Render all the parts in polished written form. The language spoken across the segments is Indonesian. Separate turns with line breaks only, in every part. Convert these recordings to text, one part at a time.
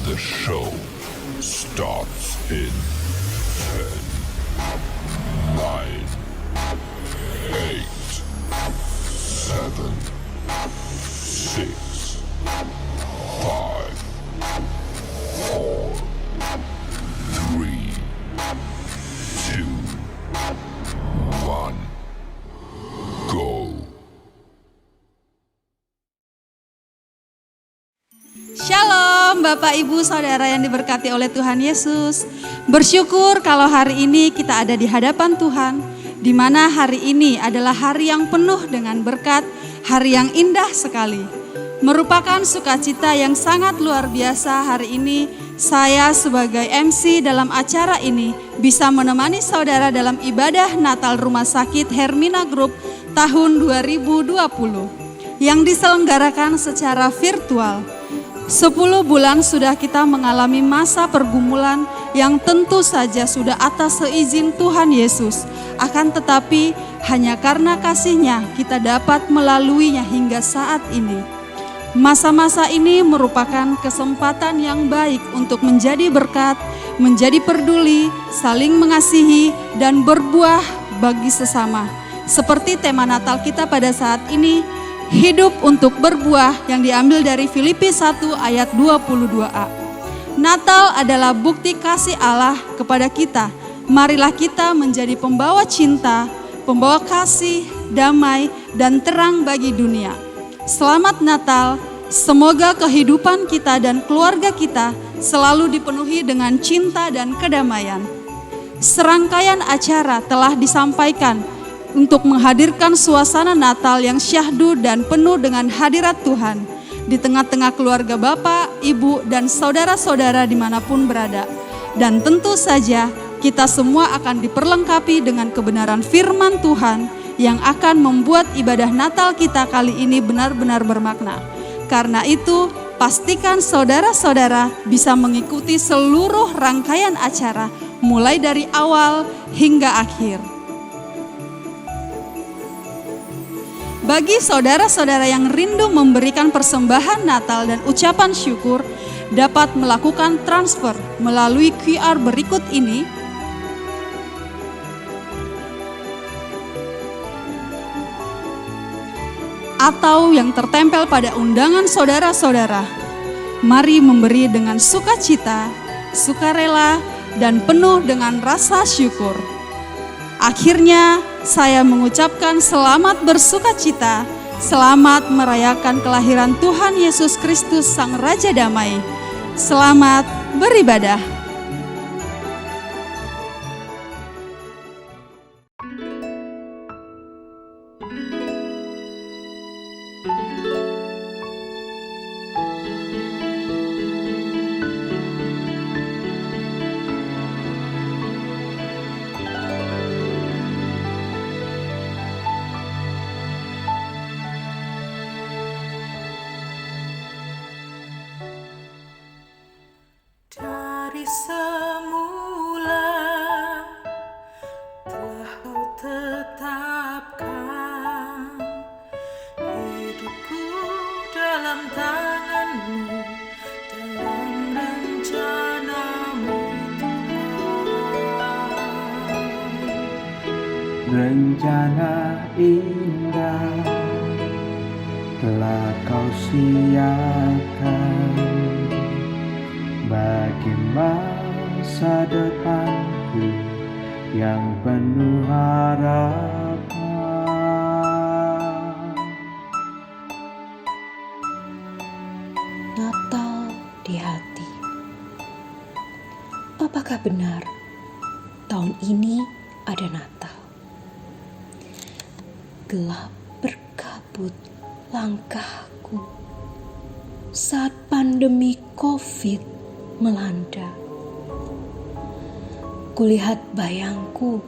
The show starts in 10, 9, 8, 7, 6, 5, 4, 3, 2, 1, go.
Shalom Bapak Ibu Saudara yang diberkati oleh Tuhan Yesus. Bersyukur kalau hari ini kita ada di hadapan Tuhan, di mana hari ini adalah hari yang penuh dengan berkat, hari yang indah sekali. Merupakan sukacita yang sangat luar biasa hari ini saya sebagai MC dalam acara ini bisa menemani saudara dalam ibadah Natal Rumah Sakit Hermina Group tahun 2020 yang diselenggarakan secara virtual. 10 bulan sudah kita mengalami masa pergumulan yang tentu saja sudah atas seizin Tuhan Yesus. Akan tetapi hanya karena kasih-Nya kita dapat melaluinya hingga saat ini. Masa-masa ini merupakan kesempatan yang baik untuk menjadi berkat, menjadi peduli, saling mengasihi, dan berbuah bagi sesama. Seperti tema Natal kita pada saat ini, hidup untuk berbuah yang diambil dari Filipi 1 ayat 22a. Natal adalah bukti kasih Allah kepada kita. Marilah kita menjadi pembawa cinta, pembawa kasih, damai, dan terang bagi dunia. Selamat Natal, semoga kehidupan kita dan keluarga kita selalu dipenuhi dengan cinta dan kedamaian. Serangkaian acara telah disampaikan untuk menghadirkan suasana Natal yang syahdu dan penuh dengan hadirat Tuhan di tengah-tengah keluarga Bapak, Ibu, dan saudara-saudara dimanapun berada. Dan tentu saja kita semua akan diperlengkapi dengan kebenaran firman Tuhan yang akan membuat ibadah Natal kita kali ini benar-benar bermakna. Karena itu, pastikan saudara-saudara bisa mengikuti seluruh rangkaian acara mulai dari awal hingga akhir. Bagi saudara-saudara yang rindu memberikan persembahan Natal dan ucapan syukur, dapat melakukan transfer melalui QR berikut ini. Atau yang tertempel pada undangan saudara-saudara. Mari memberi dengan sukacita, sukarela, dan penuh dengan rasa syukur. Akhirnya saya mengucapkan selamat bersukacita, selamat merayakan kelahiran Tuhan Yesus Kristus Sang Raja Damai. Selamat beribadah.
Dari semula telah Kau tetapkan hidupku dalam tangan-Mu, dalam rencana-Mu Tuhan.
Rencana indah telah Kau siapkan bagi masa depanku yang penuh harapan.
Natal di hati. Apakah benar tahun ini ada Natal? Gelap berkabut langkahku saat pandemi COVID melanda. Kulihat bayangku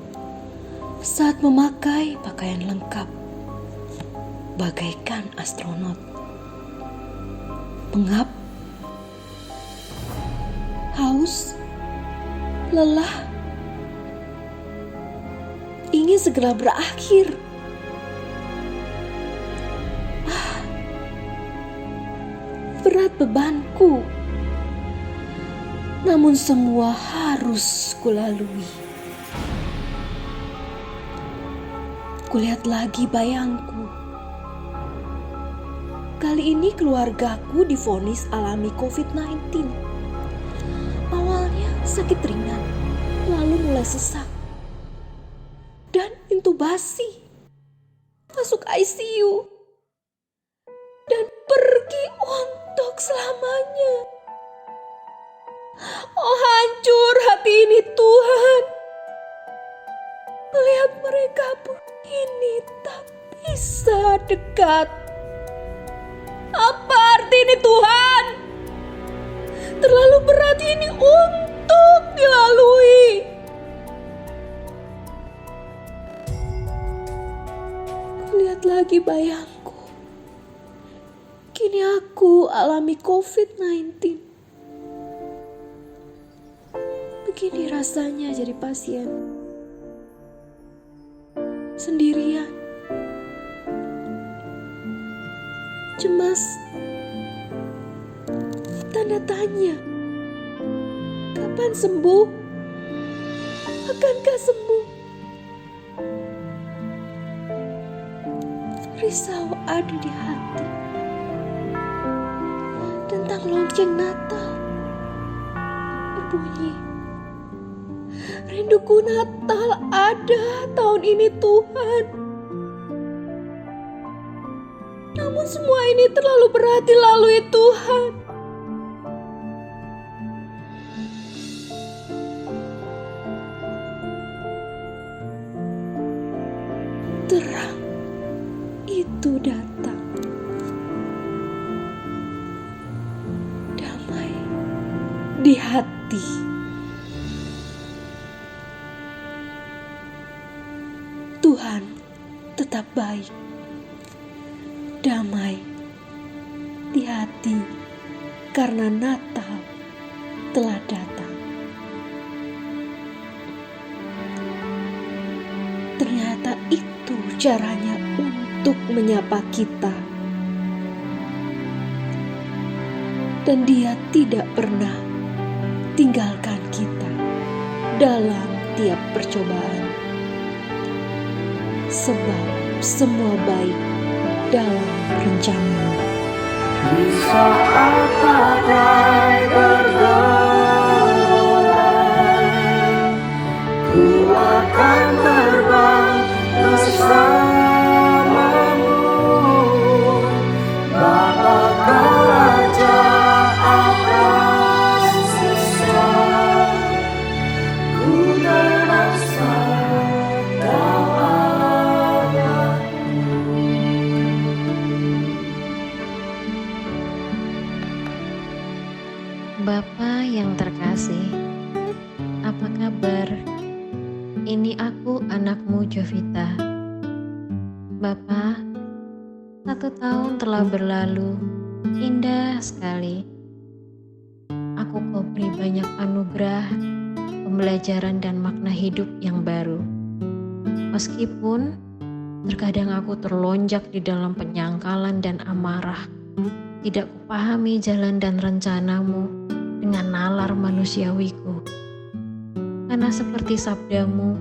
saat memakai pakaian lengkap bagaikan astronot. Pengap, haus, lelah, ingin segera berakhir. Berat bebanku, namun semua harus kulalui. Kulihat lagi bayangku. Kali ini keluargaku divonis alami COVID-19. Awalnya sakit ringan, lalu mulai sesak dan intubasi, masuk ICU, dan pergi untuk selamanya. Oh, hancur hati ini Tuhan, melihat mereka begini tak bisa dekat. Apa arti ini Tuhan? Terlalu berat ini untuk dilalui. Kulihat lagi bayangku. Kini aku alami COVID-19. Begini rasanya jadi pasien. Sendirian. Cemas. Tanda tanya. Kapan sembuh? Akankah sembuh? Risau ada di hati. Tentang lonceng Natal berbunyi. Rinduku Natal ada tahun ini Tuhan. Namun semua ini terlalu berat dilalui Tuhan. Terang itu datang. Damai di hati. Tuhan tetap baik. Damai di hati karena Natal telah datang. Ternyata itu caranya untuk menyapa kita. Dan Dia tidak pernah tinggalkan kita dalam tiap percobaan. Sebab semua baik dalam rencana.
Di saat badai bergelora, ku akan terbang bersamamu. Bapa kerajaan raksasa, ku merasa kau
Bapa yang terkasih, apa kabar? Ini aku anakmu Jovita. Bapa, 1 tahun telah berlalu, indah sekali. Aku kau beri banyak anugerah, pembelajaran dan makna hidup yang baru. Meskipun terkadang aku terlonjak di dalam penyangkalan dan amarah, tidak kupahami jalan dan rencanamu dengan nalar manusiawiku. Karena seperti sabdamu,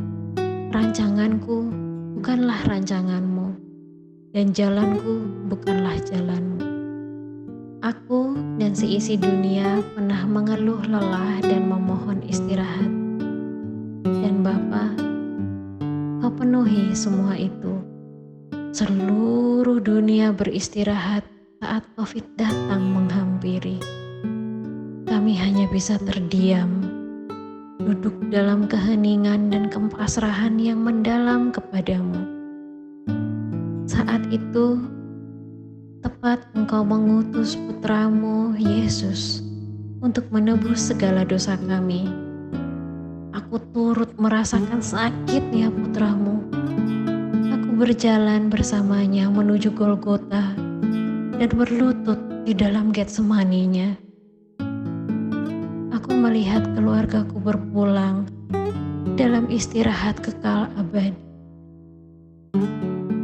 rancanganku bukanlah rancanganmu, dan jalanku bukanlah jalanmu. Aku dan seisi dunia pernah mengeluh lelah dan memohon istirahat. Dan Bapa, Kau penuhi semua itu. Seluruh dunia beristirahat saat COVID datang menghampiri. Kami hanya bisa terdiam, duduk dalam keheningan dan kepasrahan yang mendalam kepadamu. Saat itu, tepat Engkau mengutus putramu Yesus untuk menebus segala dosa kami. Aku turut merasakan sakitnya putramu. Aku berjalan bersamanya menuju Golgota dan berlutut di dalam Getsemani-nya. Aku melihat keluargaku berpulang dalam istirahat kekal abadi.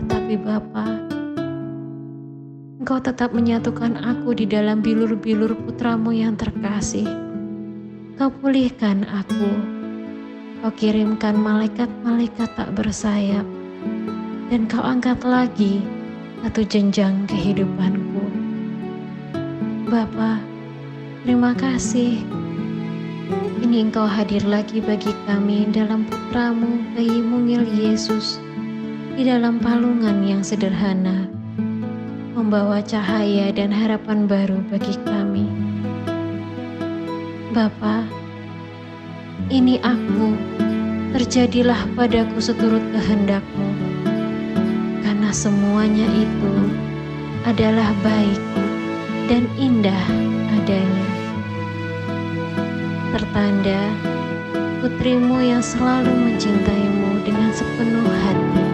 Tetapi Bapa, Engkau tetap menyatukan aku di dalam bilur-bilur putramu yang terkasih. Kau pulihkan aku. Kau kirimkan malaikat-malaikat tak bersayap, dan kau angkat lagi satu jenjang kehidupanku. Bapa, terima kasih. Ini Engkau hadir lagi bagi kami dalam putramu, bayi mungil Yesus, di dalam palungan yang sederhana, membawa cahaya dan harapan baru bagi kami. Bapa, ini aku, terjadilah padaku seturut kehendak-Mu, karena semuanya itu adalah baik dan indah adanya. Tertanda putrimu yang selalu mencintaimu dengan sepenuh hati.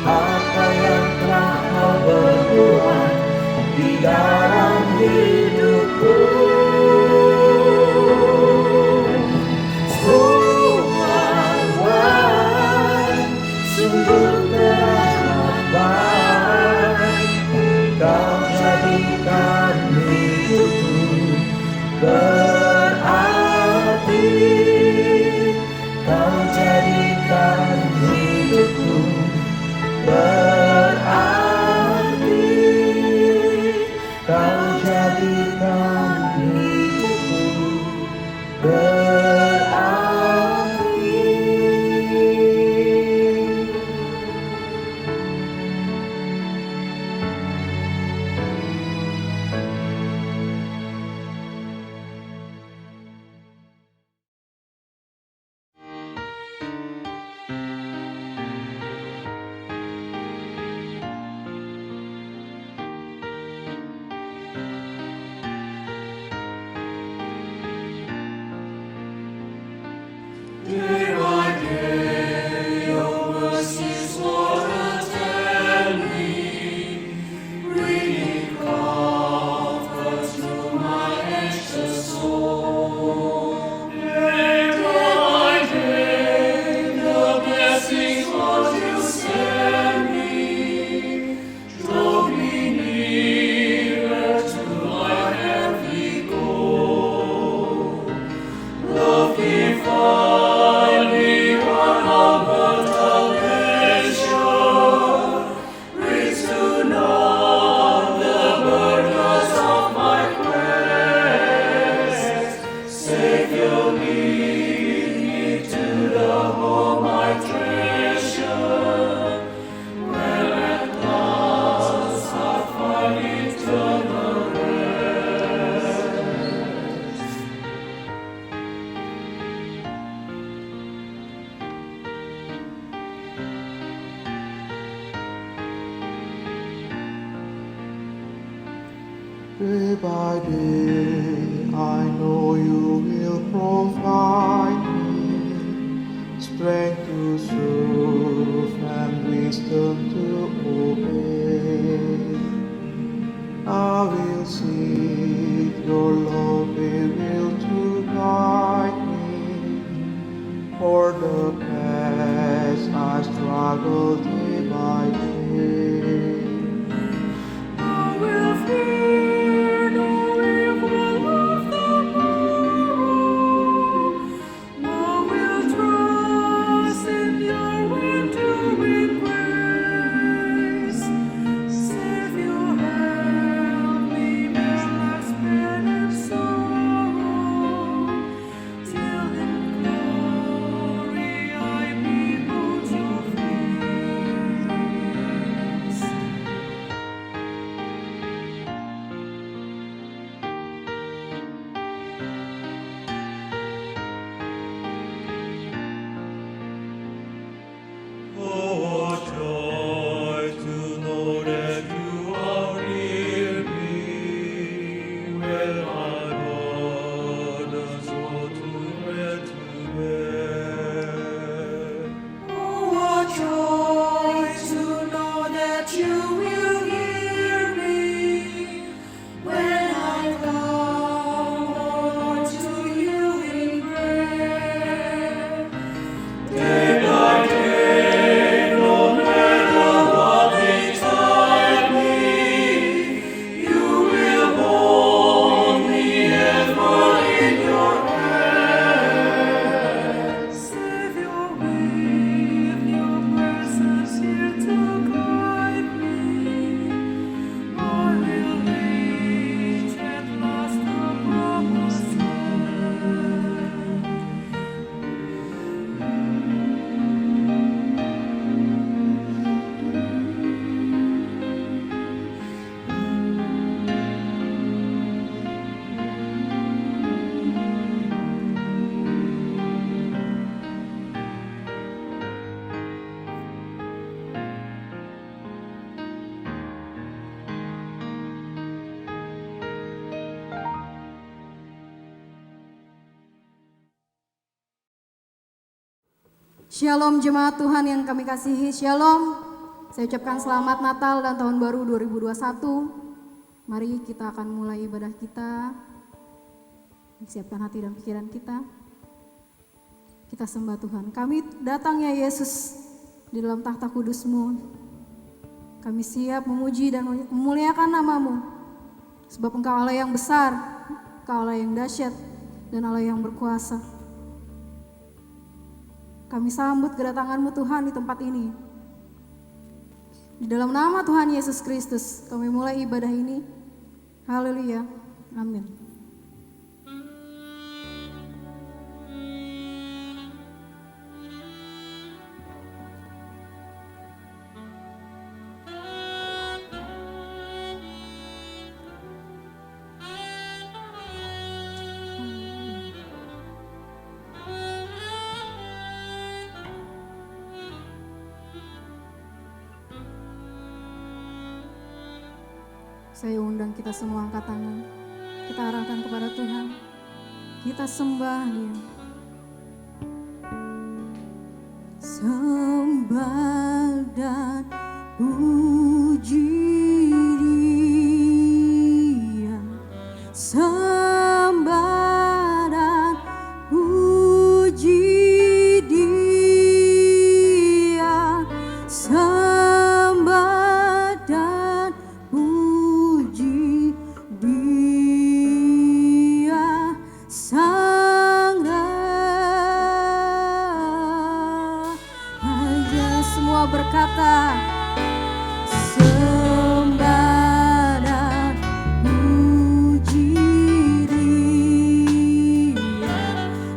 Apa yang telah kau berbuat di dalam hidupku, sungguh teramat baik. Kau jadikan hidupku berarti. Kau jadikan hidupku berarti. Kau jadikan hidupku berarti.
Day by day, your mercies, Lord, attend me, bringing comfort to my anxious soul. Day by day, the blessings, Lord, you send me, draw me nearer to my heavenly goal. Love divine.
Day by day, I know you will provide me strength to serve and wisdom to obey. I will seek your love, will to guide me. For the past I struggle day by day.
I will fear no evil of the morrow. I will trust in your enduring grace. Savior, help me bear life's pain and sorrow, till in glory I behold your face.
Shalom jemaat Tuhan yang kami kasihi, Shalom. Saya ucapkan selamat Natal dan Tahun Baru 2021. Mari kita akan mulai ibadah kita. Siapkan hati dan pikiran kita. Kita sembah Tuhan. Kami datang ya Yesus di dalam tahta kudus-Mu. Kami siap memuji dan memuliakan nama-Mu. Sebab Engkau Allah yang besar, Engkau Allah yang dahsyat, dan Allah yang berkuasa. Kami sambut kedatangan-Mu Tuhan di tempat ini. Di dalam nama Tuhan Yesus Kristus, kami mulai ibadah ini. Haleluya. Amin. Saya undang kita semua angkat tangan. Kita arahkan kepada Tuhan. Kita sembah Dia. Sembah dan puji Dia. Sembah dan puji Dia. Sembah dan puji Dia, Sang Raja. Semua berkata, sembah dan puji Dia,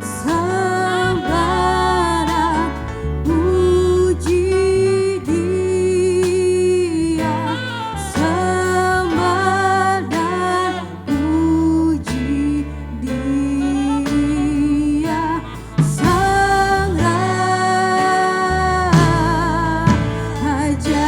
sembah dan puji Dia, sembah dan puji Dia, Sang Raja.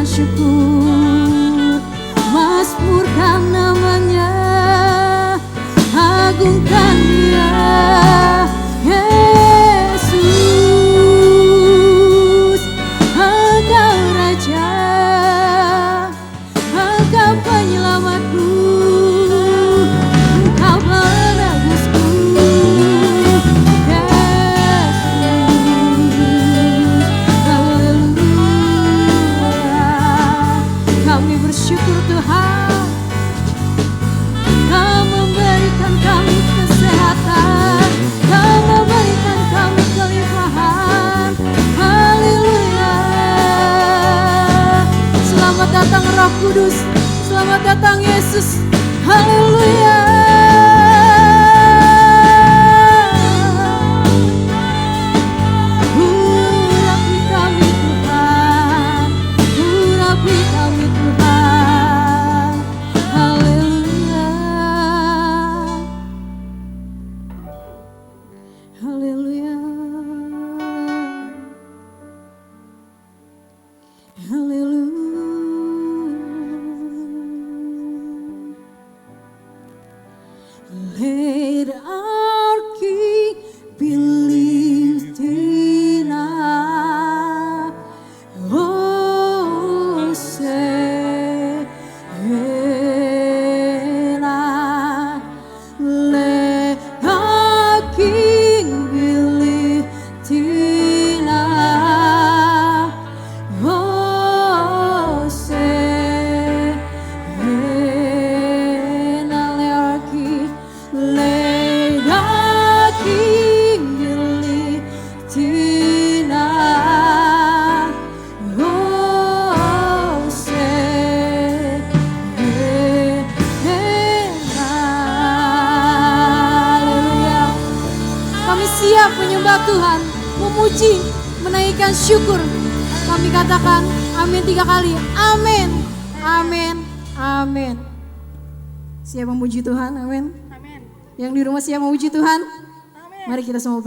menaikkan syukur, mazmurkan namanya, agungkan Dia, Yesus. Engkau Raja, Engkau penyelamatku, Engkau penebusku, Yesus. Haleluya. Kami bersyukur Tuhan, Kau memberikan kami kesehatan, Kau memberikan kami kelimpahan. Haleluya. Selamat datang Roh Kudus, selamat datang Yesus. Haleluya. Urapi kami Tuhan, urapi kami Tuhan. Haleluya. Haleluya. Let our King be lifted up. Oh, say, let our King be lifted up. Oh, say, let our King be lifted up. Oh, say, haleluya. Kami siap menyembah Tuhan, memuji, menaikkan syukur. Kami katakan amin 3 kali. Amin, amin, amin. Siap memuji Tuhan, amin. Yang di rumah siap memuji Tuhan. Mari kita semua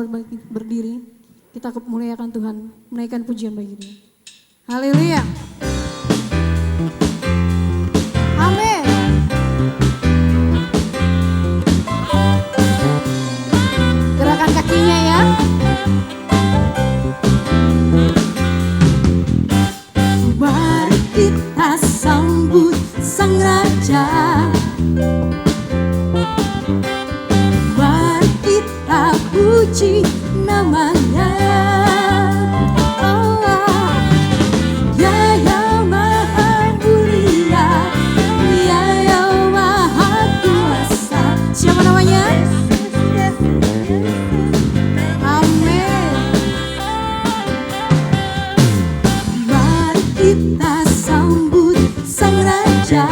berdiri. Kita muliakan Tuhan, menaikkan pujian bagi Dia. Haleluya. Amin. Gerakan kakinya ya. Mari kita sambut Sang Raja. Mari kita puji namanya. Oh, Dia yang maha mulia, Dia yang maha kuasa. Siapa namanya? Amin. Mari kita sambut Sang Raja.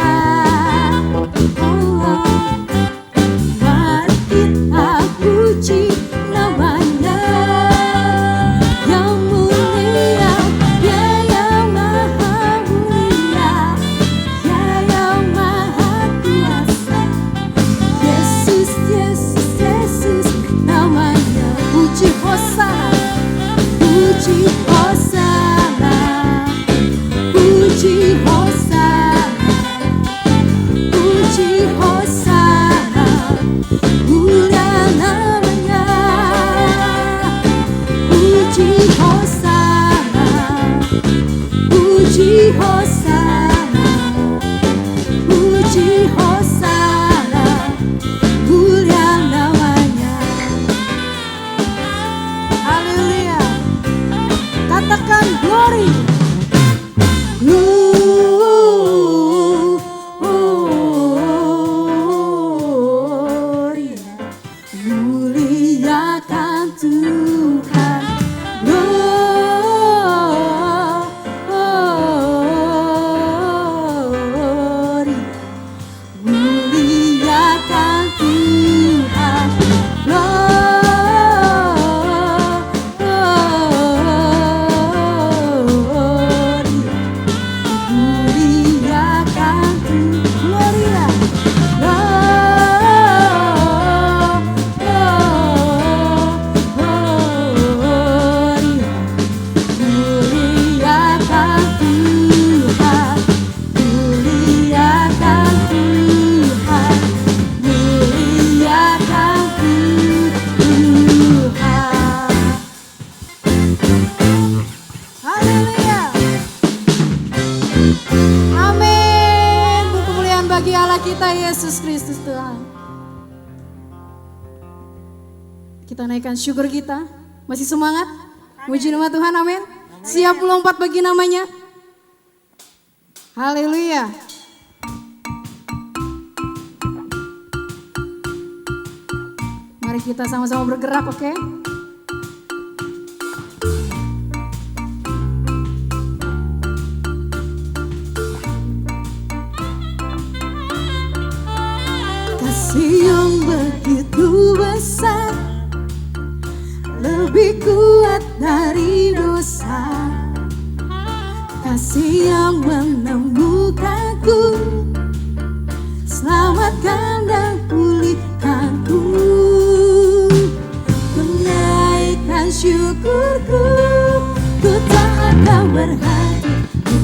Amin. Kemuliaan bagi Allah kita Yesus Kristus Tuhan. Kita naikkan syukur kita. Masih semangat? Puji nama Tuhan, amin. Siap melompat bagi namanya. Haleluya. Mari kita sama-sama bergerak, oke? Kasih yang begitu besar, lebih kuat dari dosa. Kasih yang menemukanku, selamatkan dan pulihkanku. Ku naikkan syukurku, ku tak akan berhenti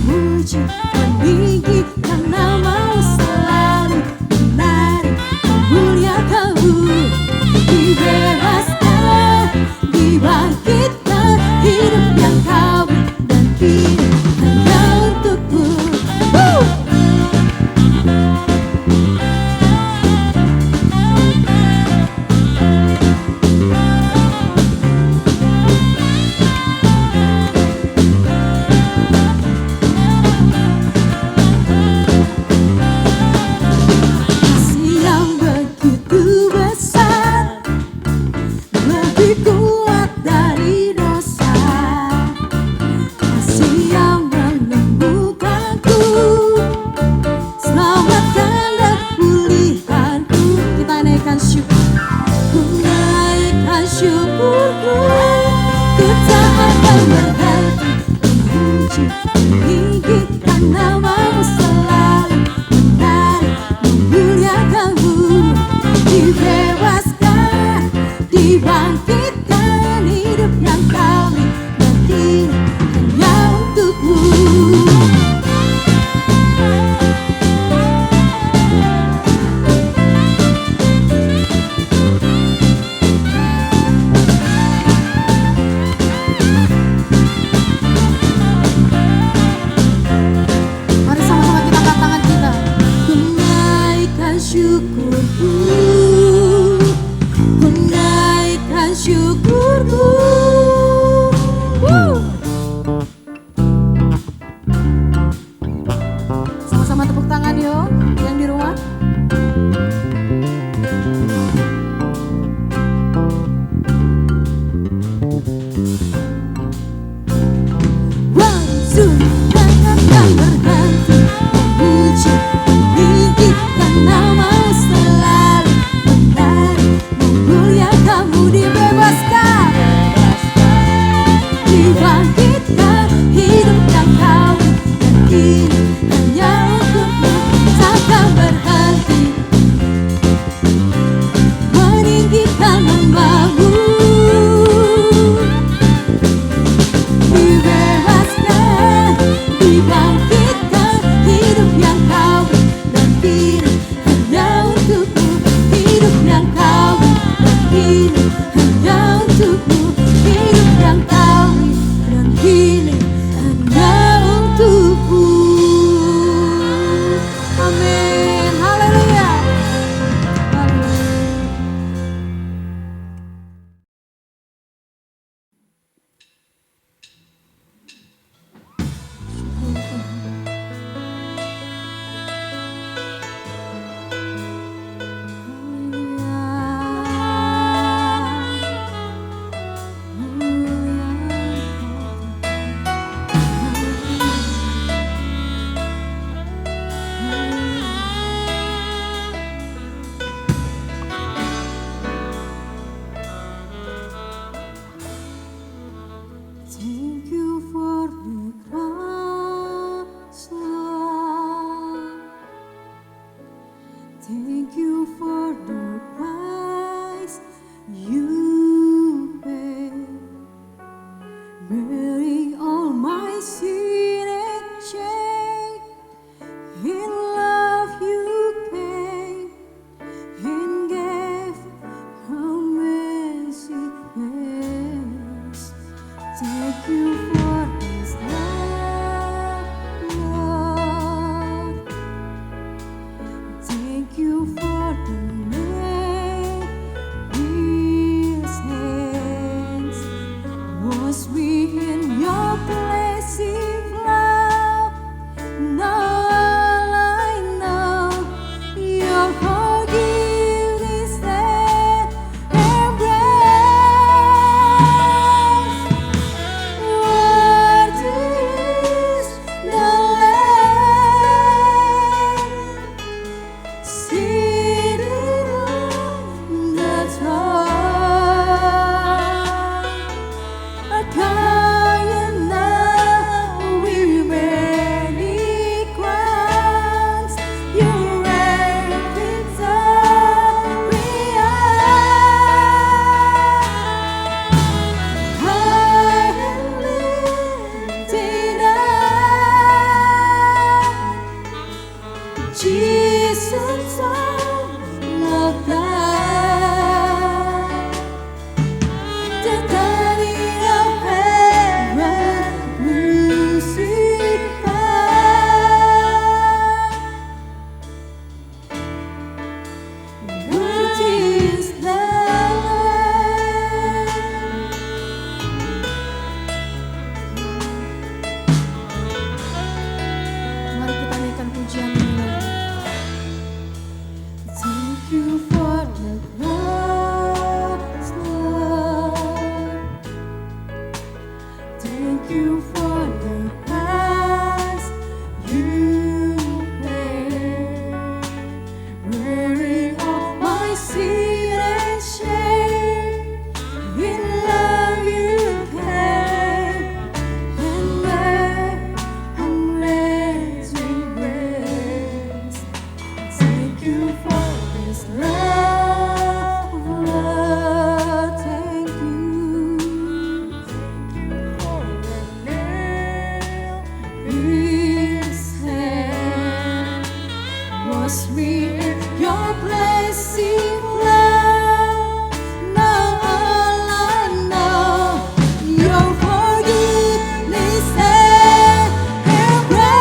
memuji meninggikan namamu selalu menari memuliakanmu. Dibebaskan, dibangkitkan, hidup yang kau dan kini hanya untukmu. Kasih yang begitu besar, lebih kuat dari dosa. Kasih yang menemukanku, selamatkan dan pulihkanku. Kita naikkan syukur, ku naikkan syukurku, ku tak akan berhenti memuji meninggikan namamu selalu menari memuliakanmu. Dibebaskan, dibangkitkan, hidup yang kami berdiri hanya untukmu. Mari sama-sama kita angkat tangan kita. Ku naikkan syukurku, ku naikkan syukurku. Sama-sama tepuk tangan yo, yang di rumah. One, two, takkan berhenti memuji meninggikan namamu selalu menari memuliakanmu. Dibebaskan, dibangkitkan, hidup yang kau dan kini hanya untukmu. Takkan berhenti meninggikan namamu. Dibebaskan, dibangkitkan, hidup yang kau dan kini hanya untukmu. Hidup yang kau dan kini hanya untukmu. Hidup yang kau dan kini hanya untukmu. Amin. Haleluya. Thank you for the cross, Lord. Thank you for the price you paid, bearing all my sin and shame. In love you came and gave amazing grace. Thank you for this love, Lord.
wash me in your blessing love. Now all I know, your forgiveness and grace.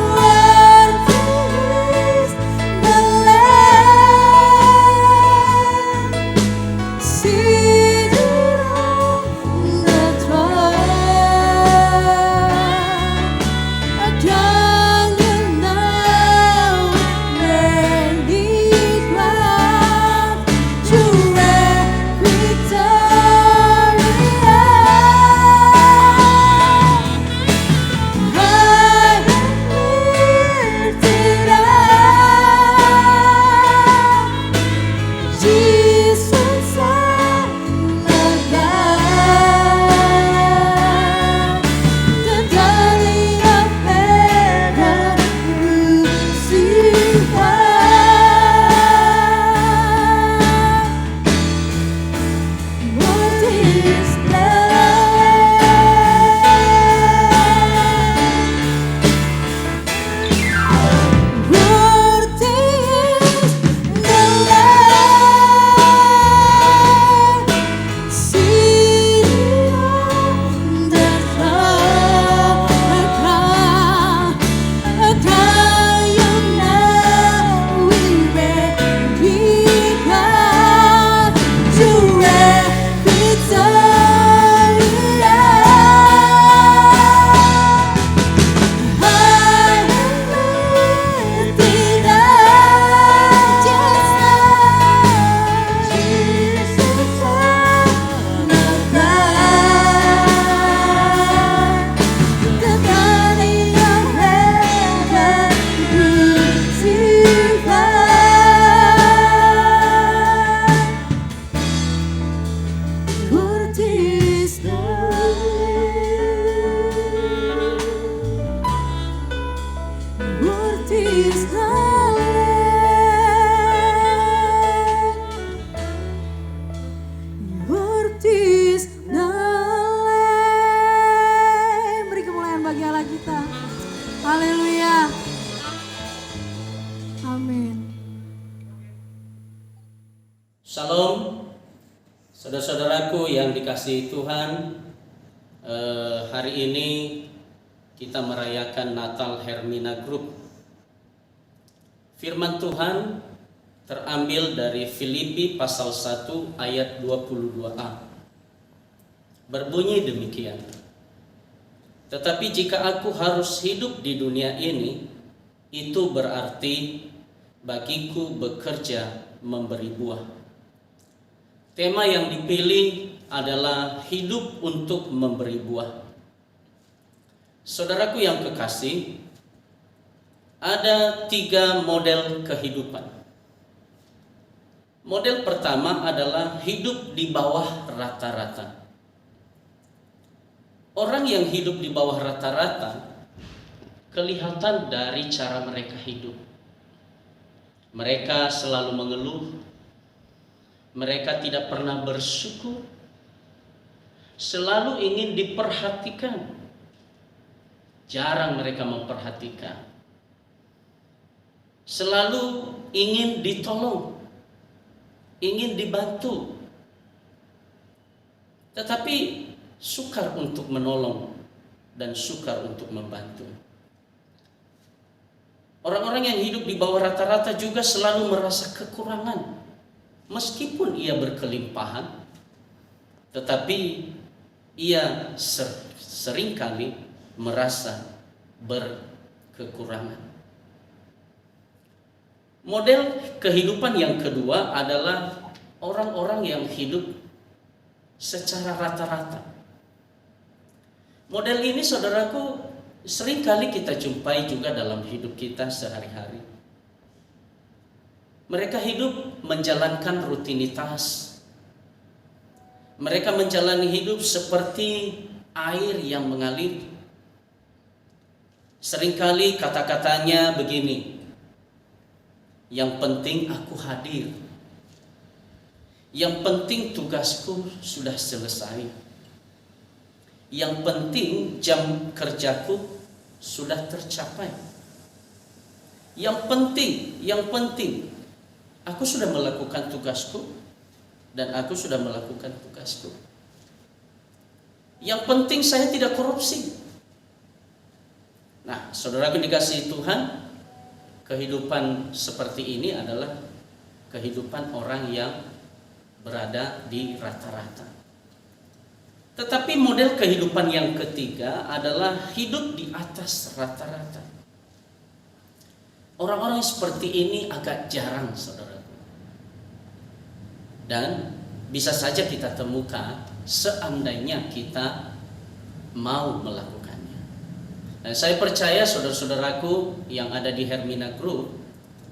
Worthy is the Lamb seated on the throne. Down and now many cry to where victory high and lifted up. Jesus, Son of God, the darling of heaven, crucified. What is love? What is the Lamb seated on the throne? A triumph now we may be glad to where victory high and lifted up, Jesus, Son of God, the darling of heaven, crucified. What is the Lamb? What is the Lamb? What is the Lamb? Beri kemuliaan bagi Allah kita. Haleluya. Amin.
Shalom, saudara-saudaraku yang dikasihi Tuhan. Hari ini kita merayakan Natal Hermina Group. Firman Tuhan terambil dari Filipi pasal 1 ayat 22a. Berbunyi demikian. Tetapi jika aku harus hidup di dunia ini, itu berarti bagiku bekerja memberi buah. Tema yang dipilih adalah hidup untuk memberi buah. Saudaraku yang kekasih, ada 3 model kehidupan. Model pertama adalah hidup di bawah rata-rata. Orang yang hidup di bawah rata-rata kelihatan dari cara mereka hidup. Mereka selalu mengeluh. Mereka tidak pernah bersyukur. Selalu ingin diperhatikan. Jarang mereka memperhatikan. Selalu ingin ditolong. Ingin dibantu. Tetapi sukar untuk menolong dan sukar untuk membantu. Orang-orang yang hidup di bawah rata-rata juga selalu merasa kekurangan. Meskipun ia berkelimpahan, tetapi ia seringkali merasa berkekurangan. Model kehidupan yang kedua adalah orang-orang yang hidup secara rata-rata. Model ini, saudaraku, seringkali kita jumpai juga dalam hidup kita sehari-hari. Mereka hidup menjalankan rutinitas. Mereka menjalani hidup seperti air yang mengalir. Seringkali kata-katanya begini, yang penting aku hadir. Yang penting tugasku sudah selesai. Yang penting jam kerjaku sudah tercapai. Yang penting, aku sudah melakukan tugasku dan aku sudah melakukan tugasku. Yang penting saya tidak korupsi. Nah, saudaraku dikasihi Tuhan, kehidupan seperti ini adalah kehidupan orang yang berada di rata-rata. Tetapi model kehidupan yang ketiga adalah hidup di atas rata-rata. Orang-orang seperti ini agak jarang, saudaraku. Dan bisa saja kita temukan seandainya kita mau melakukannya. Dan saya percaya saudara-saudaraku yang ada di Hermina Group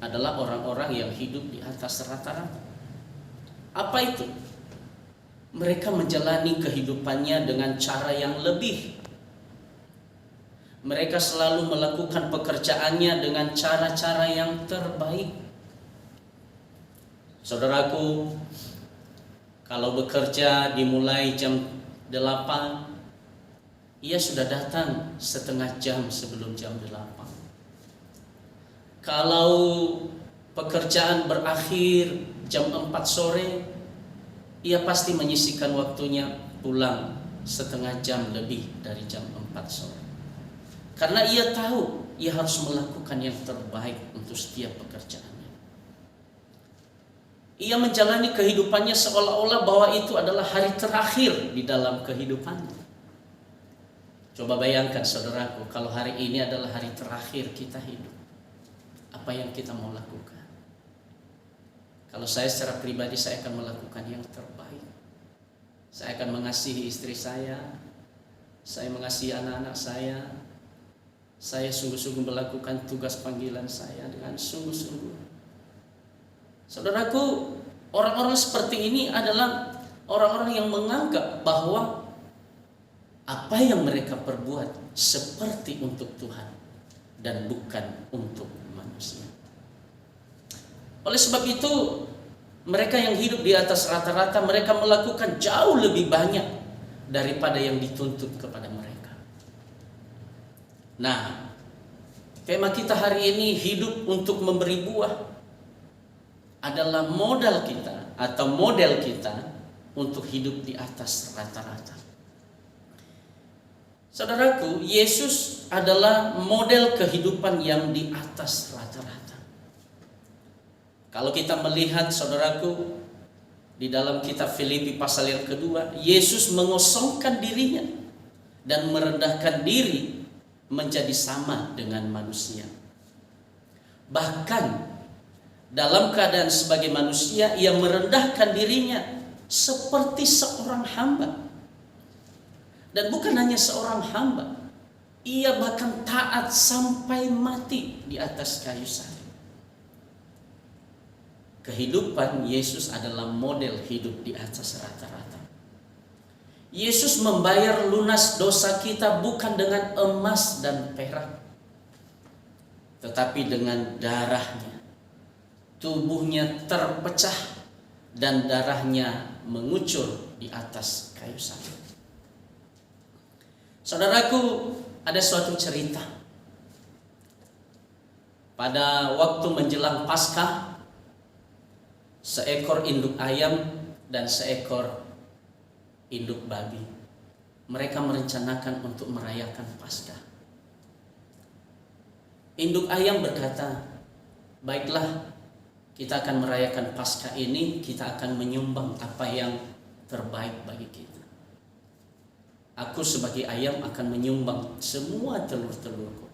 adalah orang-orang yang hidup di atas rata-rata. Apa itu? Mereka menjalani kehidupannya dengan cara yang lebih. Mereka selalu melakukan pekerjaannya dengan cara-cara yang terbaik. Saudaraku, kalau bekerja dimulai jam 8, ia sudah datang setengah jam sebelum jam 8. Kalau pekerjaan berakhir jam 4 sore, ia pasti menyisihkan waktunya pulang setengah jam lebih dari jam 4 sore. Karena ia tahu ia harus melakukan yang terbaik untuk setiap pekerjaannya. Ia menjalani kehidupannya seolah-olah bahwa itu adalah hari terakhir di dalam kehidupannya. Coba bayangkan saudaraku, kalau hari ini adalah hari terakhir kita hidup, apa yang kita mau lakukan? Kalau saya secara pribadi, saya akan melakukan yang terbaik. Saya akan mengasihi istri saya mengasihi anak-anak saya sungguh-sungguh melakukan tugas panggilan saya dengan sungguh-sungguh. Saudaraku, orang-orang seperti ini adalah orang-orang yang menganggap bahwa apa yang mereka perbuat seperti untuk Tuhan dan bukan untuk manusia. Oleh sebab itu, mereka yang hidup di atas rata-rata, mereka melakukan jauh lebih banyak daripada yang dituntut kepada mereka. Nah, tema kita hari ini, hidup untuk memberi buah, adalah modal kita atau model kita untuk hidup di atas rata-rata. Saudaraku, Yesus adalah model kehidupan yang di atas rata-rata. Kalau kita melihat, saudaraku, di dalam kitab Filipi pasal yang kedua, Yesus mengosongkan dirinya dan merendahkan diri menjadi sama dengan manusia. Bahkan dalam keadaan sebagai manusia, ia merendahkan dirinya seperti seorang hamba. Dan bukan hanya seorang hamba, ia bahkan taat sampai mati di atas kayu salib. Kehidupan Yesus adalah model hidup di atas rata-rata. Yesus membayar lunas dosa kita bukan dengan emas dan perak, tetapi dengan darahnya. Tubuhnya terpecah dan darahnya mengucur di atas kayu salib. Saudaraku, ada suatu cerita. Pada waktu menjelang Paskah, seekor induk ayam dan seekor induk babi, mereka merencanakan untuk merayakan Paskah. Induk ayam berkata, "Baiklah, kita akan merayakan Paskah ini, kita akan menyumbang apa yang terbaik bagi kita. Aku sebagai ayam akan menyumbang semua telur-telurku."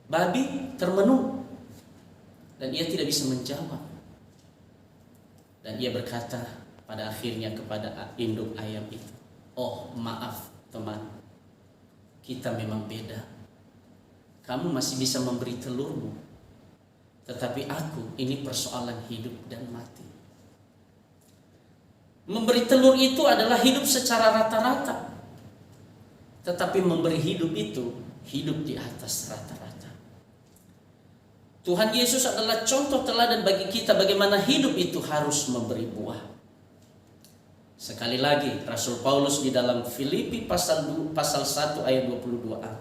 Babi termenung dan ia tidak bisa menjawab. Dan ia berkata pada akhirnya kepada induk ayam itu, "Oh, maaf teman, kita memang beda. Kamu masih bisa memberi telurmu, tetapi aku, ini persoalan hidup dan mati." Memberi telur itu adalah hidup secara rata-rata, tetapi memberi hidup itu hidup di atas rata-rata. Tuhan Yesus adalah contoh teladan bagi kita bagaimana hidup itu harus memberi buah. Sekali lagi Rasul Paulus di dalam Filipi pasal 1 ayat 22a.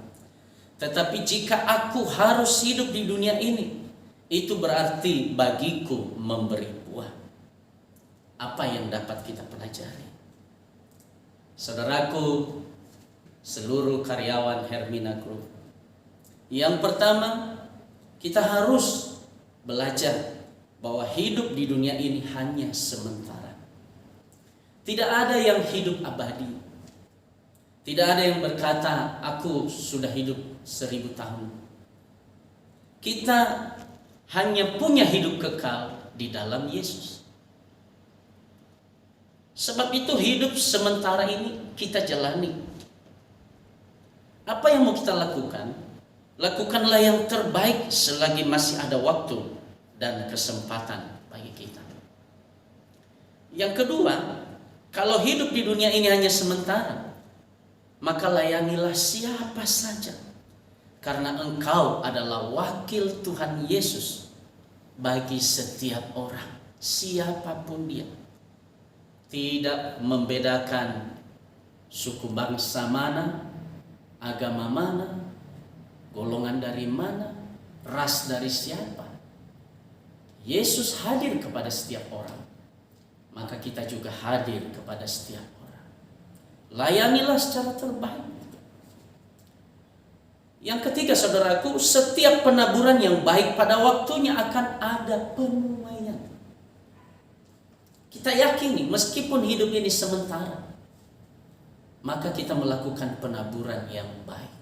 Tetapi jika aku harus hidup di dunia ini, itu berarti bagiku memberi buah. Apa yang dapat kita pelajari? Saudaraku, seluruh karyawan Hermina Group. Yang pertama, kita harus belajar bahwa hidup di dunia ini hanya sementara. Tidak ada yang hidup abadi. Tidak ada yang berkata, aku sudah hidup 1000 tahun. Kita hanya punya hidup kekal di dalam Yesus. Sebab itu hidup sementara ini kita jalani. Apa yang mau kita lakukan? Lakukanlah yang terbaik selagi masih ada waktu dan kesempatan bagi kita. Yang kedua, kalau hidup di dunia ini hanya sementara, maka layanilah siapa saja, karena engkau adalah wakil Tuhan Yesus bagi setiap orang, siapapun dia. Tidak membedakan suku bangsa mana, agama mana, golongan dari mana, ras dari siapa. Yesus hadir kepada setiap orang, maka kita juga hadir kepada setiap orang. Layanilah secara terbaik. Yang ketiga, saudaraku, setiap penaburan yang baik pada waktunya akan ada penuaian. Kita yakini meskipun hidup ini sementara, maka kita melakukan penaburan yang baik.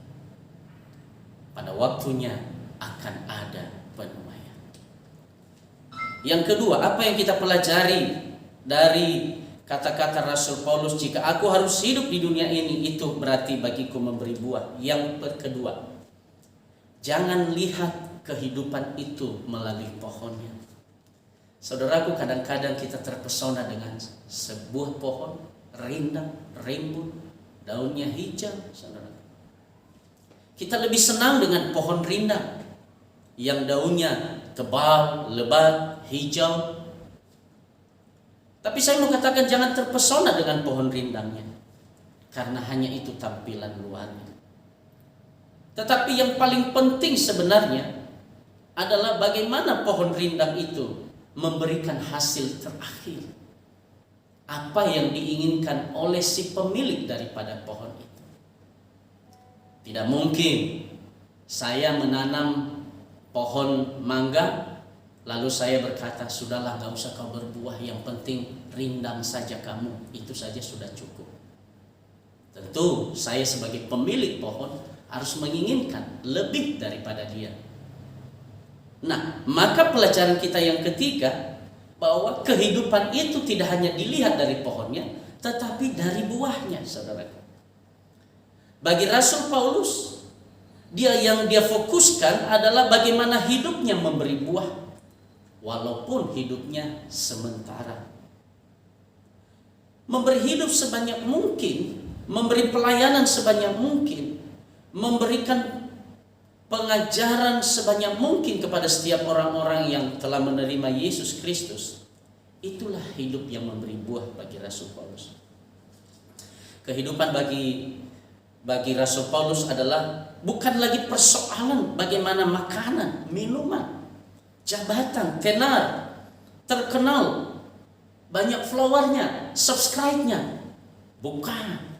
Pada waktunya akan ada penuaian. Yang kedua, apa yang kita pelajari dari kata-kata Rasul Paulus, jika aku harus hidup di dunia ini, itu berarti bagiku memberi buah. Yang kedua, jangan lihat kehidupan itu melalui pohonnya. Saudaraku, kadang-kadang kita terpesona dengan sebuah pohon rindang, rimbun, daunnya hijau. Saudara, kita lebih senang dengan pohon rindang yang daunnya tebal, lebat, hijau. Tapi saya mau katakan, jangan terpesona dengan pohon rindangnya, karena hanya itu tampilan luarnya. Tetapi yang paling penting sebenarnya adalah bagaimana pohon rindang itu memberikan hasil terakhir. Apa yang diinginkan oleh si pemilik daripada pohon itu. Tidak mungkin saya menanam pohon mangga lalu saya berkata, sudahlah, gak usah kau berbuah, yang penting rindang saja kamu, itu saja sudah cukup. Tentu saya sebagai pemilik pohon harus menginginkan lebih daripada dia. Nah, maka pelajaran kita yang ketiga, bahwa kehidupan itu tidak hanya dilihat dari pohonnya, tetapi dari buahnya, saudara. Bagi Rasul Paulus, dia fokuskan adalah bagaimana hidupnya memberi buah, walaupun hidupnya sementara. Memberi hidup sebanyak mungkin, memberi pelayanan sebanyak mungkin, memberikan pengajaran sebanyak mungkin kepada setiap orang-orang yang telah menerima Yesus Kristus. Itulah hidup yang memberi buah bagi Rasul Paulus. Kehidupan bagi Rasul Paulus adalah bukan lagi persoalan bagaimana makanan, minuman, jabatan, tenar, terkenal, banyak followernya, subscribe-nya. Bukan.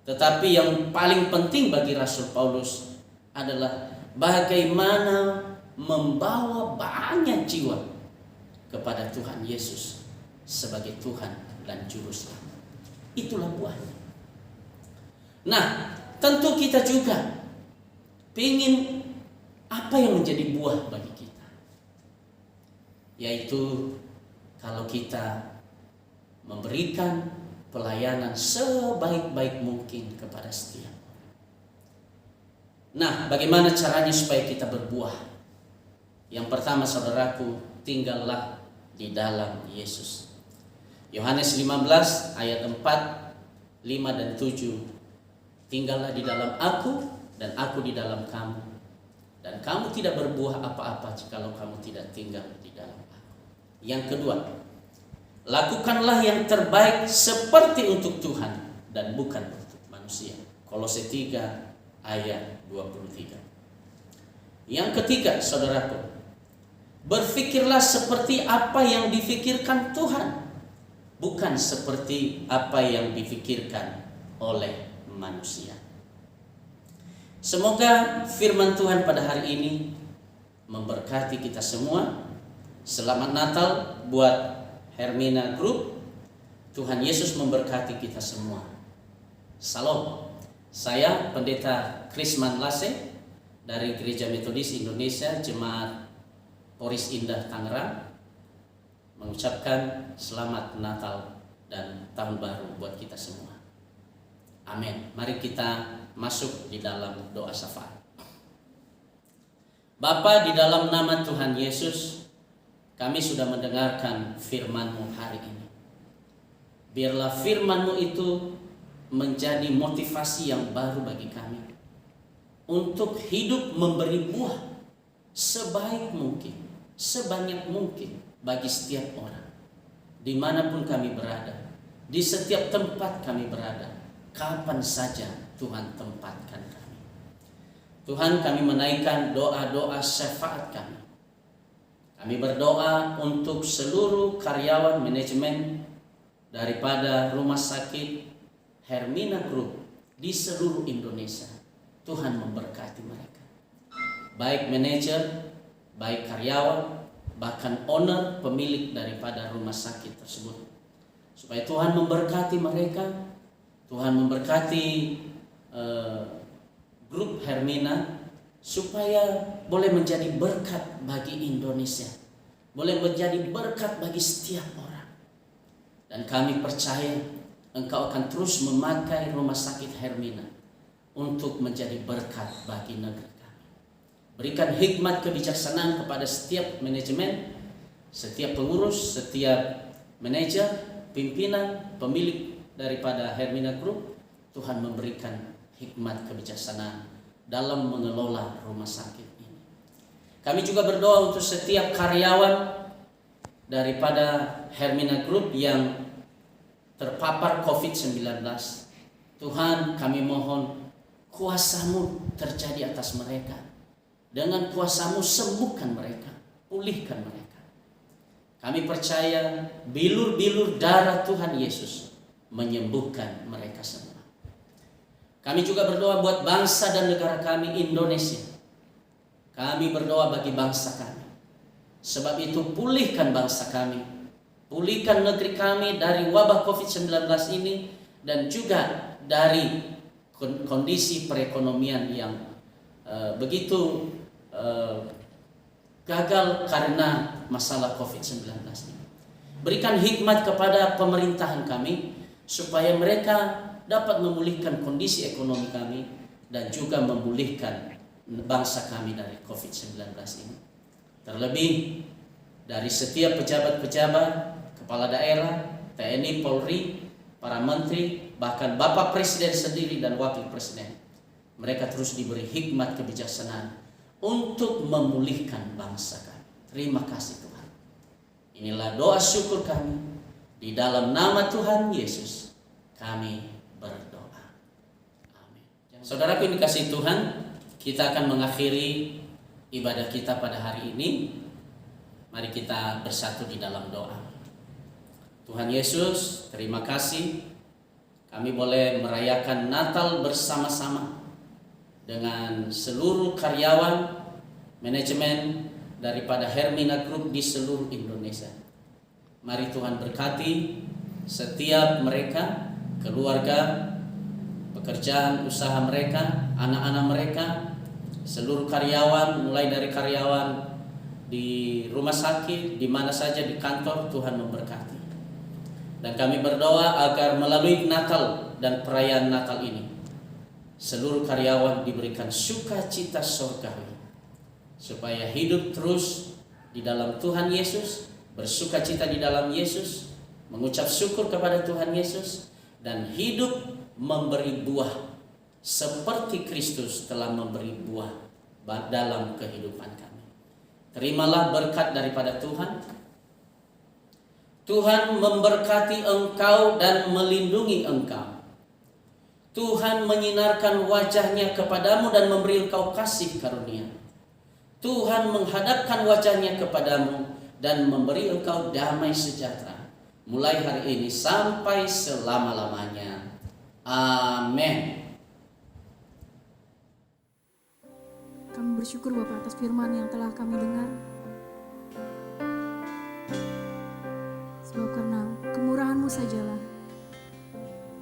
Tetapi yang paling penting bagi Rasul Paulus adalah bagaimana membawa banyak jiwa kepada Tuhan Yesus sebagai Tuhan dan Juru Selamat. Itulah buahnya. Nah, tentu kita juga ingin apa yang menjadi buah bagi kita. Yaitu kalau kita memberikan pelayanan sebaik-baik mungkin kepada setiap. Nah, bagaimana caranya supaya kita berbuah? Yang pertama, saudaraku, tinggallah di dalam Yesus. Yohanes 15 ayat 4, 5 dan 7. Tinggallah di dalam aku dan aku di dalam kamu. Dan kamu tidak berbuah apa-apa jikalau kamu tidak tinggal di dalam aku. Yang kedua, Lakukanlah yang terbaik seperti untuk Tuhan dan bukan untuk manusia. Kolose 3 ayat 23. Yang ketiga, saudaraku, berfikirlah seperti apa yang difikirkan Tuhan, bukan seperti apa yang difikirkan oleh manusia. Semoga firman Tuhan pada hari ini memberkati kita semua. Selamat Natal buat Hermina Group. Tuhan Yesus memberkati kita semua. Salam. Saya Pendeta Krisman Lase dari Gereja Metodis Indonesia Jemaat Poris Indah Tangerang mengucapkan selamat Natal dan Tahun Baru buat kita semua. Amin. Mari kita masuk di dalam doa syafaat. Bapa, di dalam nama Tuhan Yesus, kami sudah mendengarkan firman-Mu hari ini. Biarlah firman-Mu itu menjadi motivasi yang baru bagi kami untuk hidup memberi buah sebaik mungkin, sebanyak mungkin bagi setiap orang, dimanapun kami berada, di setiap tempat kami berada, kapan saja Tuhan tempatkan kami. Tuhan, kami menaikkan doa-doa syafaat kami. Kami berdoa untuk seluruh karyawan manajemen daripada rumah sakit Hermina Group di seluruh Indonesia. Tuhan memberkati mereka. Baik manajer, baik karyawan, bahkan owner, pemilik daripada rumah sakit tersebut. Supaya Tuhan memberkati mereka, Tuhan memberkati grup Hermina, supaya boleh menjadi berkat bagi Indonesia, boleh menjadi berkat bagi setiap orang. Dan kami percaya Engkau akan terus memakai rumah sakit Hermina untuk menjadi berkat bagi negeri kami. Berikan hikmat kebijaksanaan kepada setiap manajemen, setiap pengurus, setiap manajer, pimpinan, pemilik daripada Hermina Group. Tuhan memberikan hikmat kebijaksanaan dalam mengelola rumah sakit ini. Kami juga berdoa untuk setiap karyawan daripada Hermina Group yang terpapar COVID-19. Tuhan, kami mohon kuasa-Mu terjadi atas mereka. Dengan kuasa-Mu sembuhkan mereka, pulihkan mereka. Kami percaya bilur-bilur darah Tuhan Yesus menyembuhkan mereka semua. Kami juga berdoa buat bangsa dan negara kami, Indonesia. Kami berdoa bagi bangsa kami. Sebab itu pulihkan bangsa kami, pulihkan negeri kami dari wabah COVID-19 ini, dan juga dari kondisi perekonomian yang begitu gagal karena masalah COVID-19 ini. Berikan hikmat kepada pemerintahan kami supaya mereka dapat memulihkan kondisi ekonomi kami dan juga memulihkan bangsa kami dari COVID-19 ini. Terlebih dari setiap pejabat-pejabat, kepala daerah, TNI, Polri, para menteri, bahkan Bapak Presiden sendiri dan Wakil Presiden. Mereka terus diberi hikmat kebijaksanaan untuk memulihkan bangsa kami. Terima kasih Tuhan. Inilah doa syukur kami. Di dalam nama Tuhan Yesus kami berdoa. Amin. Saudaraku yang dikasihi Tuhan, kita akan mengakhiri ibadah kita pada hari ini. Mari kita bersatu di dalam doa. Tuhan Yesus, terima kasih kami boleh merayakan Natal bersama-sama dengan seluruh karyawan manajemen daripada Hermina Group di seluruh Indonesia. Mari Tuhan berkati setiap mereka, keluarga, pekerjaan usaha mereka, anak-anak mereka, seluruh karyawan, mulai dari karyawan di rumah sakit, di mana saja di kantor, Tuhan memberkati. Dan kami berdoa agar melalui Natal dan perayaan Natal ini, seluruh karyawan diberikan sukacita surgawi, supaya hidup terus di dalam Tuhan Yesus, bersukacita di dalam Yesus, mengucap syukur kepada Tuhan Yesus, dan hidup memberi buah seperti Kristus telah memberi buah dalam kehidupan kami. Terimalah berkat daripada Tuhan. Tuhan memberkati engkau dan melindungi engkau. Tuhan menyinarkan wajahnya kepadamu dan memberi engkau kasih karunia. Tuhan menghadapkan wajahnya kepadamu dan memberi engkau damai sejahtera. Mulai hari ini sampai selama-lamanya. Amin.
Kami bersyukur Bapak atas firman yang telah kami dengar. Sebab karena kemurahan-Mu sajalah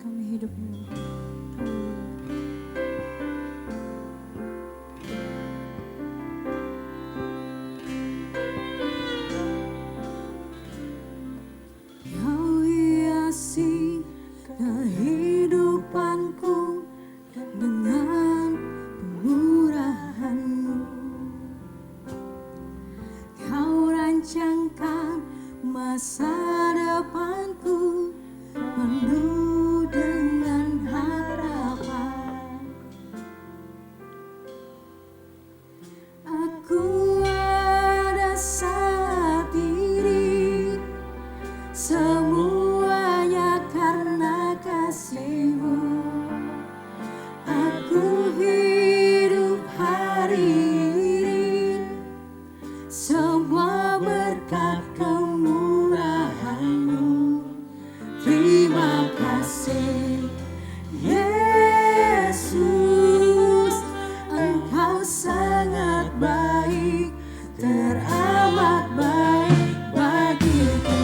kami hidup ini. Kau hiasi kehidupanku dengan kemurahan-Mu. Kau rancangkan masa depanku penuh dengan harapan. Aku ada saat ini, semuanya karena kasih-Mu. Aku hidup hari ini, semua berkat kemurahan-Mu. Terima kasih Yesus, Engkau sangat baik, teramat baik bagiku.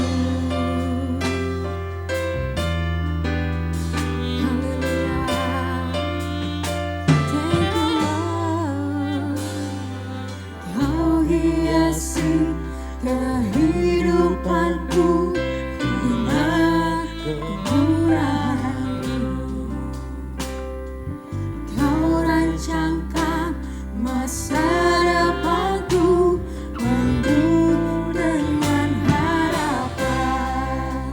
Haleluya. Thank you Lord. Kau hiasi kehidupanku dengan kemurahan-Mu. Kau rancangkan masa depanku penuh dengan harapan.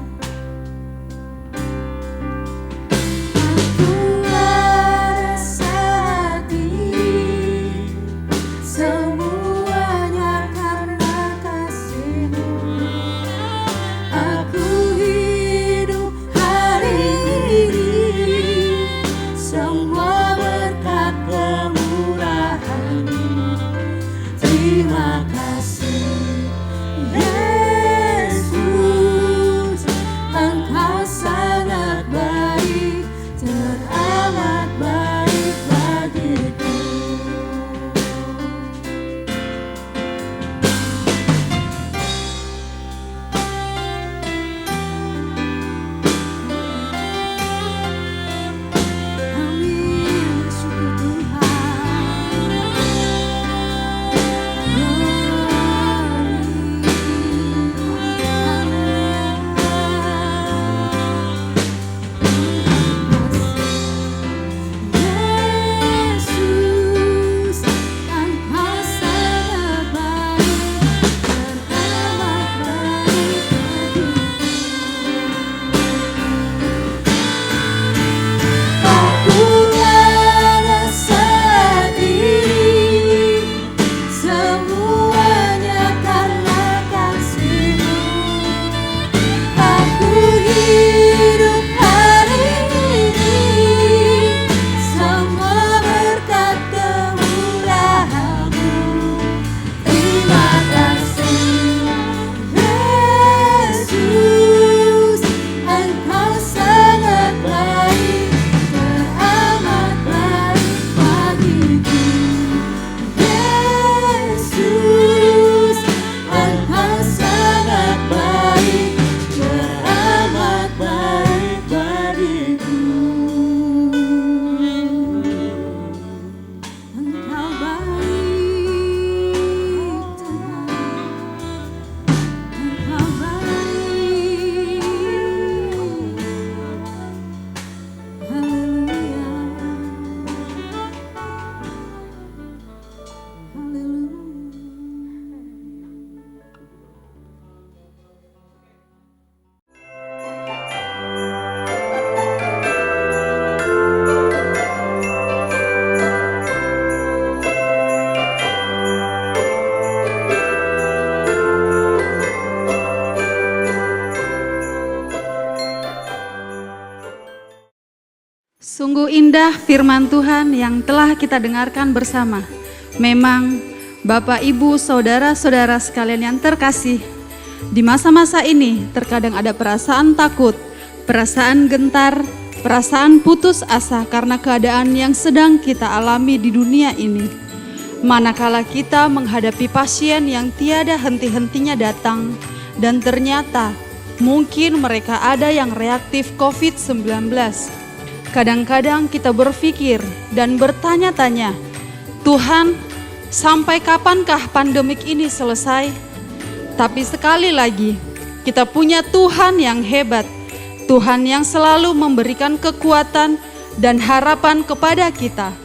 Aku ada saat ini, semuanya karena kasih-Mu.
Begitu indah firman Tuhan yang telah kita dengarkan bersama. Memang Bapak, Ibu, Saudara-saudara sekalian yang terkasih, di masa-masa ini terkadang ada perasaan takut, perasaan gentar, perasaan putus asa karena keadaan yang sedang kita alami di dunia ini. Manakala kita menghadapi pasien yang tiada henti-hentinya datang, dan ternyata mungkin mereka ada yang reaktif COVID-19. Kadang-kadang kita berpikir dan bertanya-tanya, Tuhan, sampai kapankah pandemik ini selesai? Tapi sekali lagi, kita punya Tuhan yang hebat, Tuhan yang selalu memberikan kekuatan dan harapan kepada kita.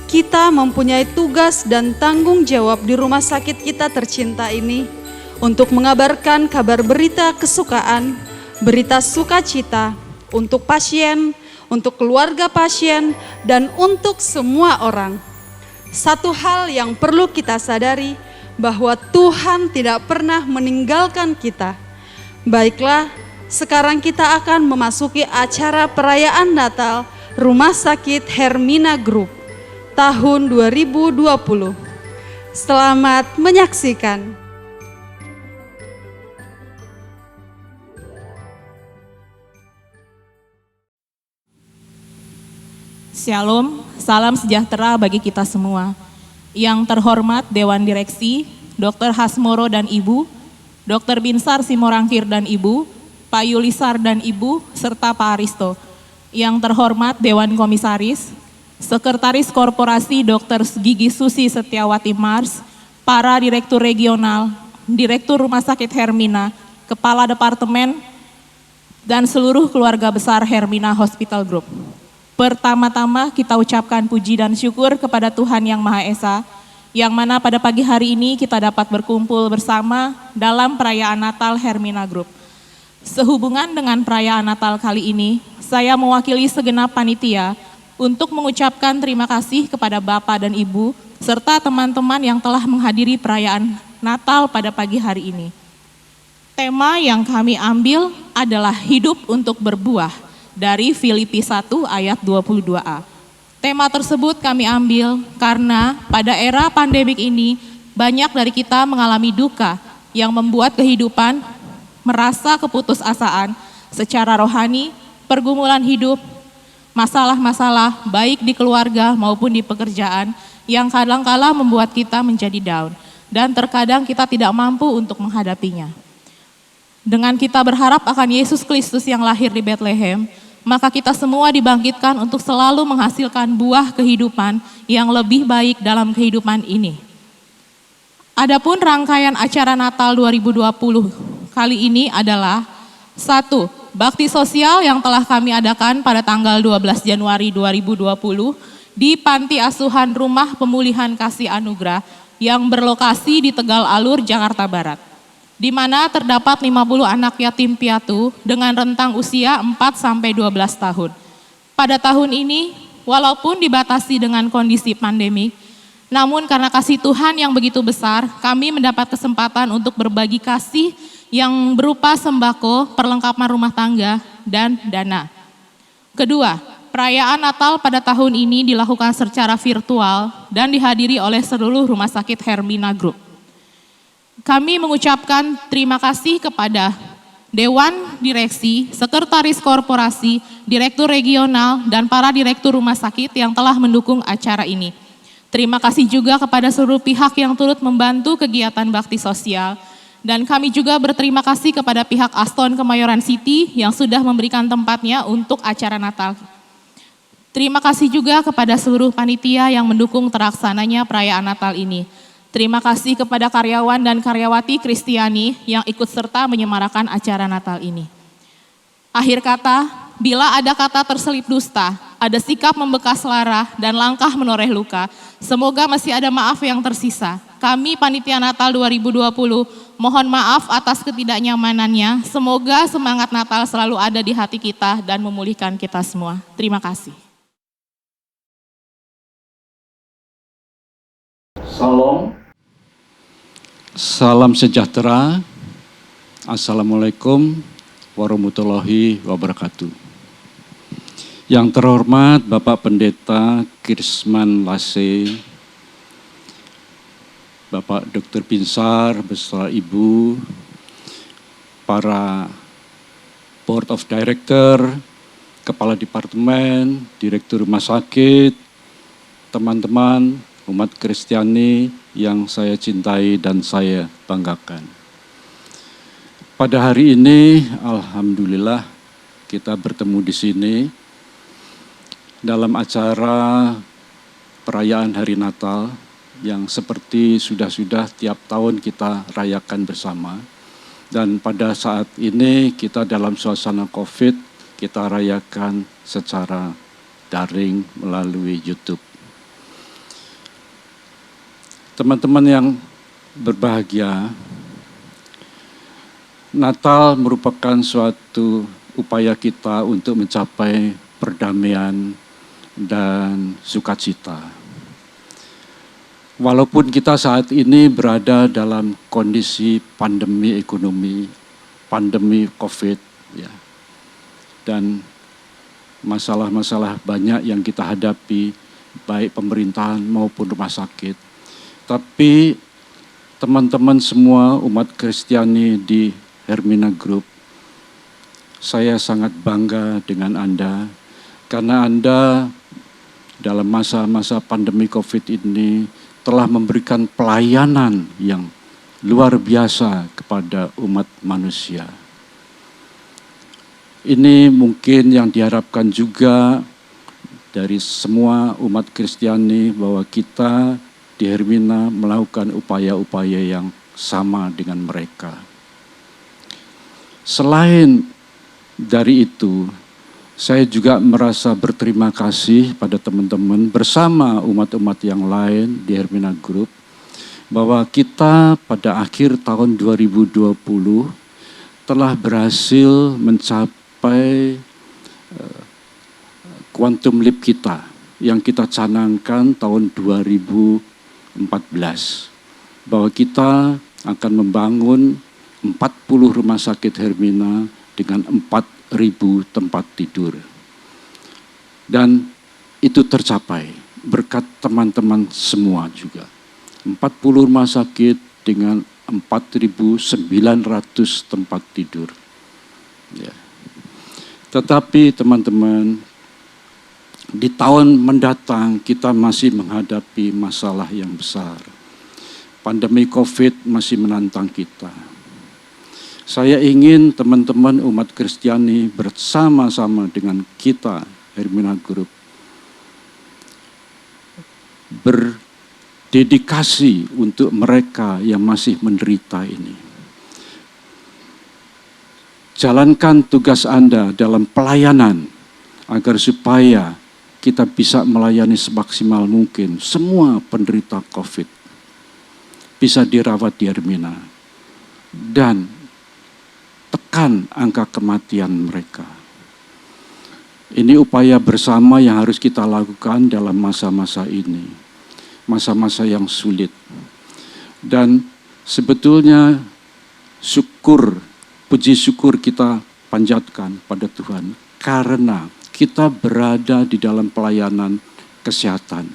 Kita mempunyai tugas dan tanggung jawab di rumah sakit kita tercinta ini untuk mengabarkan kabar berita kesukaan, berita sukacita untuk pasien, untuk keluarga pasien, dan untuk semua orang. Satu hal yang perlu kita sadari, bahwa Tuhan tidak pernah meninggalkan kita. Baiklah, sekarang kita akan memasuki acara perayaan Natal Rumah Sakit Hermina Group tahun 2020. Selamat menyaksikan.
Shalom, salam sejahtera bagi kita semua. Yang terhormat Dewan Direksi, Dr. Hasmoro dan Ibu, Dr. Binsar Simorangkir dan Ibu, Pak Yulisar dan Ibu, serta Pak Aristo. Yang terhormat Dewan Komisaris, Sekretaris Korporasi Dr. Gigi Susi Setiawati Mars, para Direktur Regional, Direktur Rumah Sakit Hermina, Kepala Departemen, dan seluruh keluarga besar Hermina Hospital Group. Pertama-tama kita ucapkan puji dan syukur kepada Tuhan Yang Maha Esa, yang mana pada pagi hari ini kita dapat berkumpul bersama dalam perayaan Natal Hermina Group. Sehubungan dengan perayaan Natal kali ini, saya mewakili segenap panitia untuk mengucapkan terima kasih kepada Bapak dan Ibu, serta teman-teman yang telah menghadiri perayaan Natal pada pagi hari ini. Tema yang kami ambil adalah hidup untuk berbuah, dari Filipi 1 ayat 22a. Tema tersebut kami ambil karena pada era pandemik ini banyak dari kita mengalami duka yang membuat kehidupan merasa keputusasaan secara rohani, pergumulan hidup, masalah-masalah baik di keluarga maupun di pekerjaan yang kadang-kala membuat kita menjadi down dan terkadang kita tidak mampu untuk menghadapinya. Dengan kita berharap akan Yesus Kristus yang lahir di Bethlehem, maka kita semua dibangkitkan untuk selalu menghasilkan buah kehidupan yang lebih baik dalam kehidupan ini. Adapun rangkaian acara Natal 2020 kali ini adalah 1. Bakti sosial yang telah kami adakan pada tanggal 12 Januari 2020 di Panti Asuhan Rumah Pemulihan Kasih Anugerah yang berlokasi di Tegal Alur, Jakarta Barat, di mana terdapat 50 anak yatim piatu dengan rentang usia 4-12 tahun. Pada tahun ini, walaupun dibatasi dengan kondisi pandemi, namun karena kasih Tuhan yang begitu besar, kami mendapat kesempatan untuk berbagi kasih yang berupa sembako, perlengkapan rumah tangga, dan dana. Kedua, perayaan Natal pada tahun ini dilakukan secara virtual dan dihadiri oleh seluruh rumah sakit Hermina Group. Kami mengucapkan terima kasih kepada Dewan Direksi, Sekretaris Korporasi, Direktur Regional, dan para Direktur Rumah Sakit yang telah mendukung acara ini. Terima kasih juga kepada seluruh pihak yang turut membantu kegiatan bakti sosial. Dan kami juga berterima kasih kepada pihak Aston Kemayoran City yang sudah memberikan tempatnya untuk acara Natal. Terima kasih juga kepada seluruh panitia yang mendukung terlaksananya perayaan Natal ini. Terima kasih kepada karyawan dan karyawati Kristiani yang ikut serta menyemarakan acara Natal ini. Akhir kata, bila ada kata terselip dusta, ada sikap membekas lara dan langkah menoreh luka, semoga masih ada maaf yang tersisa. Kami Panitia Natal 2020 mohon maaf atas ketidaknyamanannya. Semoga semangat Natal selalu ada di hati kita dan memulihkan kita semua. Terima kasih.
Salam sejahtera. Assalamualaikum warahmatullahi wabarakatuh. Yang terhormat Bapak Pendeta Kirsman Lase, Bapak Dr. Binsar beserta Ibu, para Board of Director, Kepala Departemen, Direktur Rumah Sakit, teman-teman umat Kristiani yang saya cintai dan saya banggakan. Pada hari ini, alhamdulillah kita bertemu di sini dalam acara perayaan Hari Natal yang seperti sudah tiap tahun kita rayakan bersama. Dan pada saat ini kita dalam suasana COVID, kita rayakan secara daring melalui YouTube. Teman-teman yang berbahagia, Natal merupakan suatu upaya kita untuk mencapai perdamaian dan sukacita. Walaupun kita saat ini berada dalam kondisi pandemi ekonomi, pandemi COVID, ya, dan masalah-masalah banyak yang kita hadapi, baik pemerintahan maupun rumah sakit. Tapi teman-teman semua umat Kristiani di Hermina Group, saya sangat bangga dengan Anda, karena Anda dalam masa-masa pandemi COVID ini telah memberikan pelayanan yang luar biasa kepada umat manusia. Ini mungkin yang diharapkan juga dari semua umat Kristiani, bahwa kita di Hermina melakukan upaya-upaya yang sama dengan mereka. Selain dari itu, saya juga merasa berterima kasih pada teman-teman bersama umat-umat yang lain di Hermina Group, bahwa kita pada akhir tahun 2020 telah berhasil mencapai quantum leap kita yang kita canangkan tahun 2014, bahwa kita akan membangun 40 rumah sakit Hermina dengan 4.000 tempat tidur. Dan itu tercapai berkat teman-teman semua juga. 40 rumah sakit dengan 4.900 tempat tidur. Ya. Tetapi teman-teman, di tahun mendatang kita masih menghadapi masalah yang besar. Pandemi COVID masih menantang kita. Saya ingin teman-teman umat Kristiani bersama-sama dengan kita, Hermina Group, berdedikasi untuk mereka yang masih menderita ini. Jalankan tugas Anda dalam pelayanan, agar supaya kita bisa melayani semaksimal mungkin semua penderita COVID bisa dirawat di Hermina. Dan tekan angka kematian mereka. Ini upaya bersama yang harus kita lakukan dalam masa-masa ini. Masa-masa yang sulit. Dan sebetulnya puji syukur kita panjatkan pada Tuhan. Karena kita berada di dalam pelayanan kesehatan.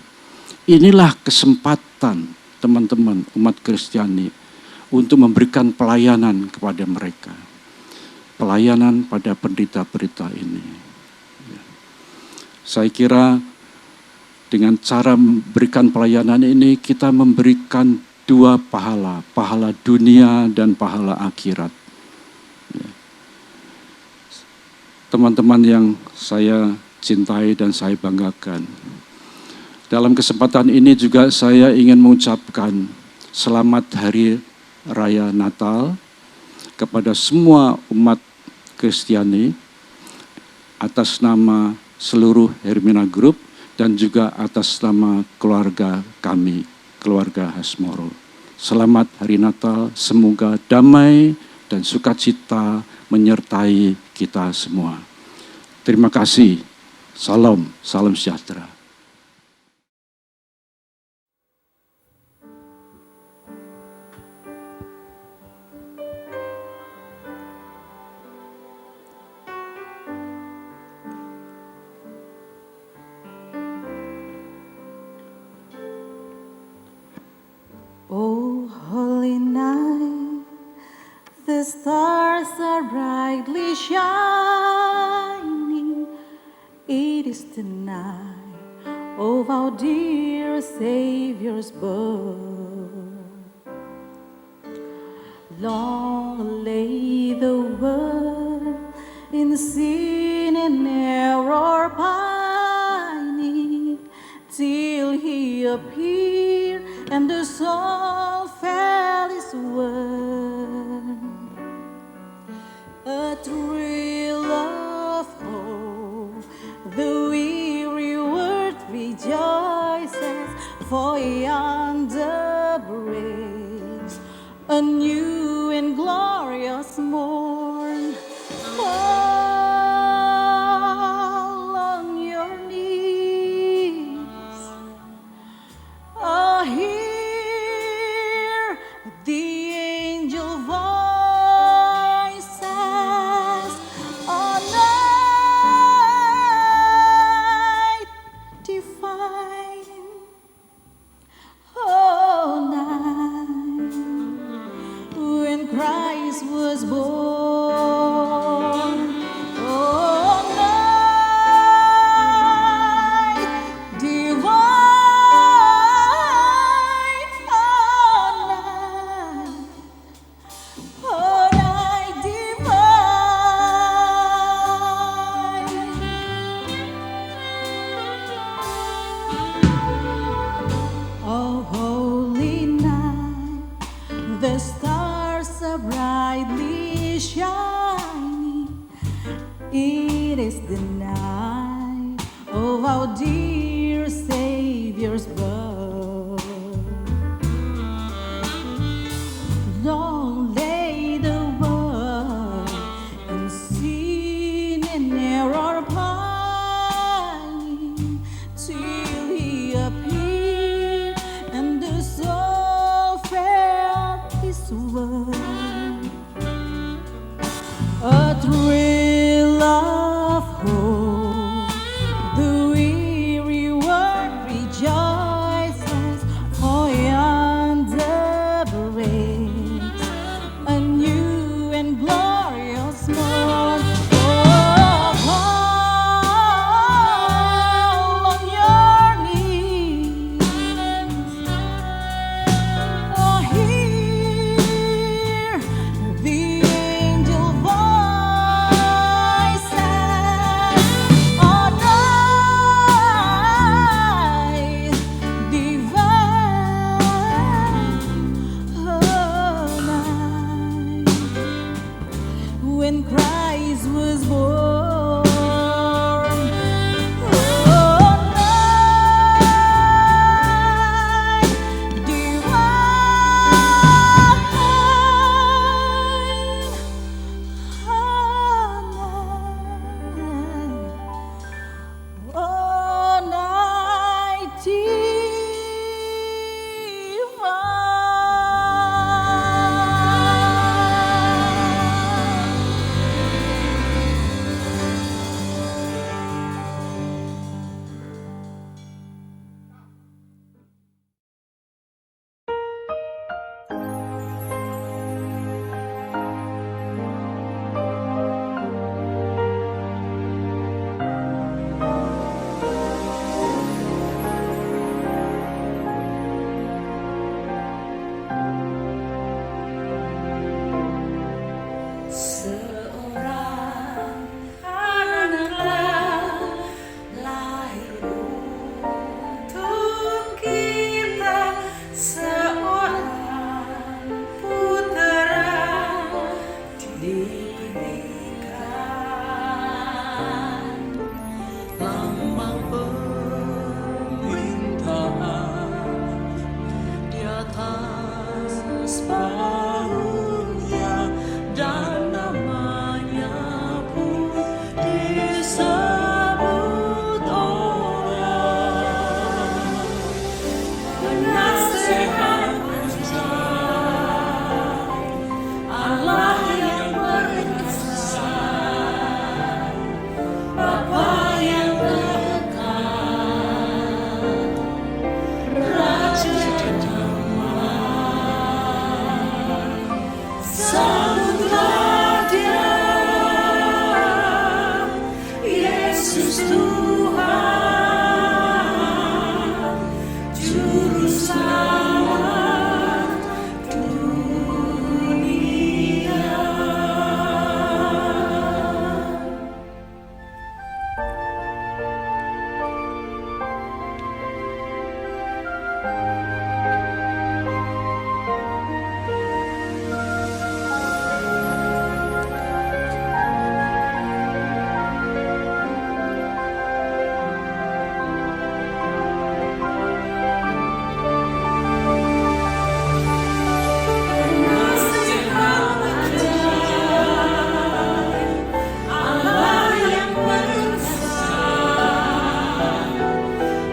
Inilah kesempatan teman-teman umat Kristiani untuk memberikan pelayanan kepada mereka. Pelayanan pada penderita-penderita ini. Saya kira dengan cara memberikan pelayanan ini kita memberikan dua pahala, pahala dunia dan pahala akhirat. Teman-teman yang saya cintai dan saya banggakan. Dalam kesempatan ini juga saya ingin mengucapkan selamat Hari Raya Natal kepada semua umat Kristiani atas nama seluruh Hermina Group dan juga atas nama keluarga kami, keluarga Hasmoro. Selamat Hari Natal, semoga damai dan sukacita menyertai kita semua. Terima kasih. Salam sejahtera.
holy night, the stars are brightly shining. It is the night of our dear Savior's birth. Long lay the world in sin and error pining, till he appeared and the soul felt his word. A thrill of hope, the weary world rejoices, for yonder breaks a new and glorious morn. Fall on your knees. Oh, hear the angel voices. Oh, night divine. Oh, night when Christ was born. Oh, night divine. Oh, night divine. Oh, holy night, the stars are brightly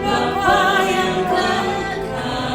Bapa yang kekal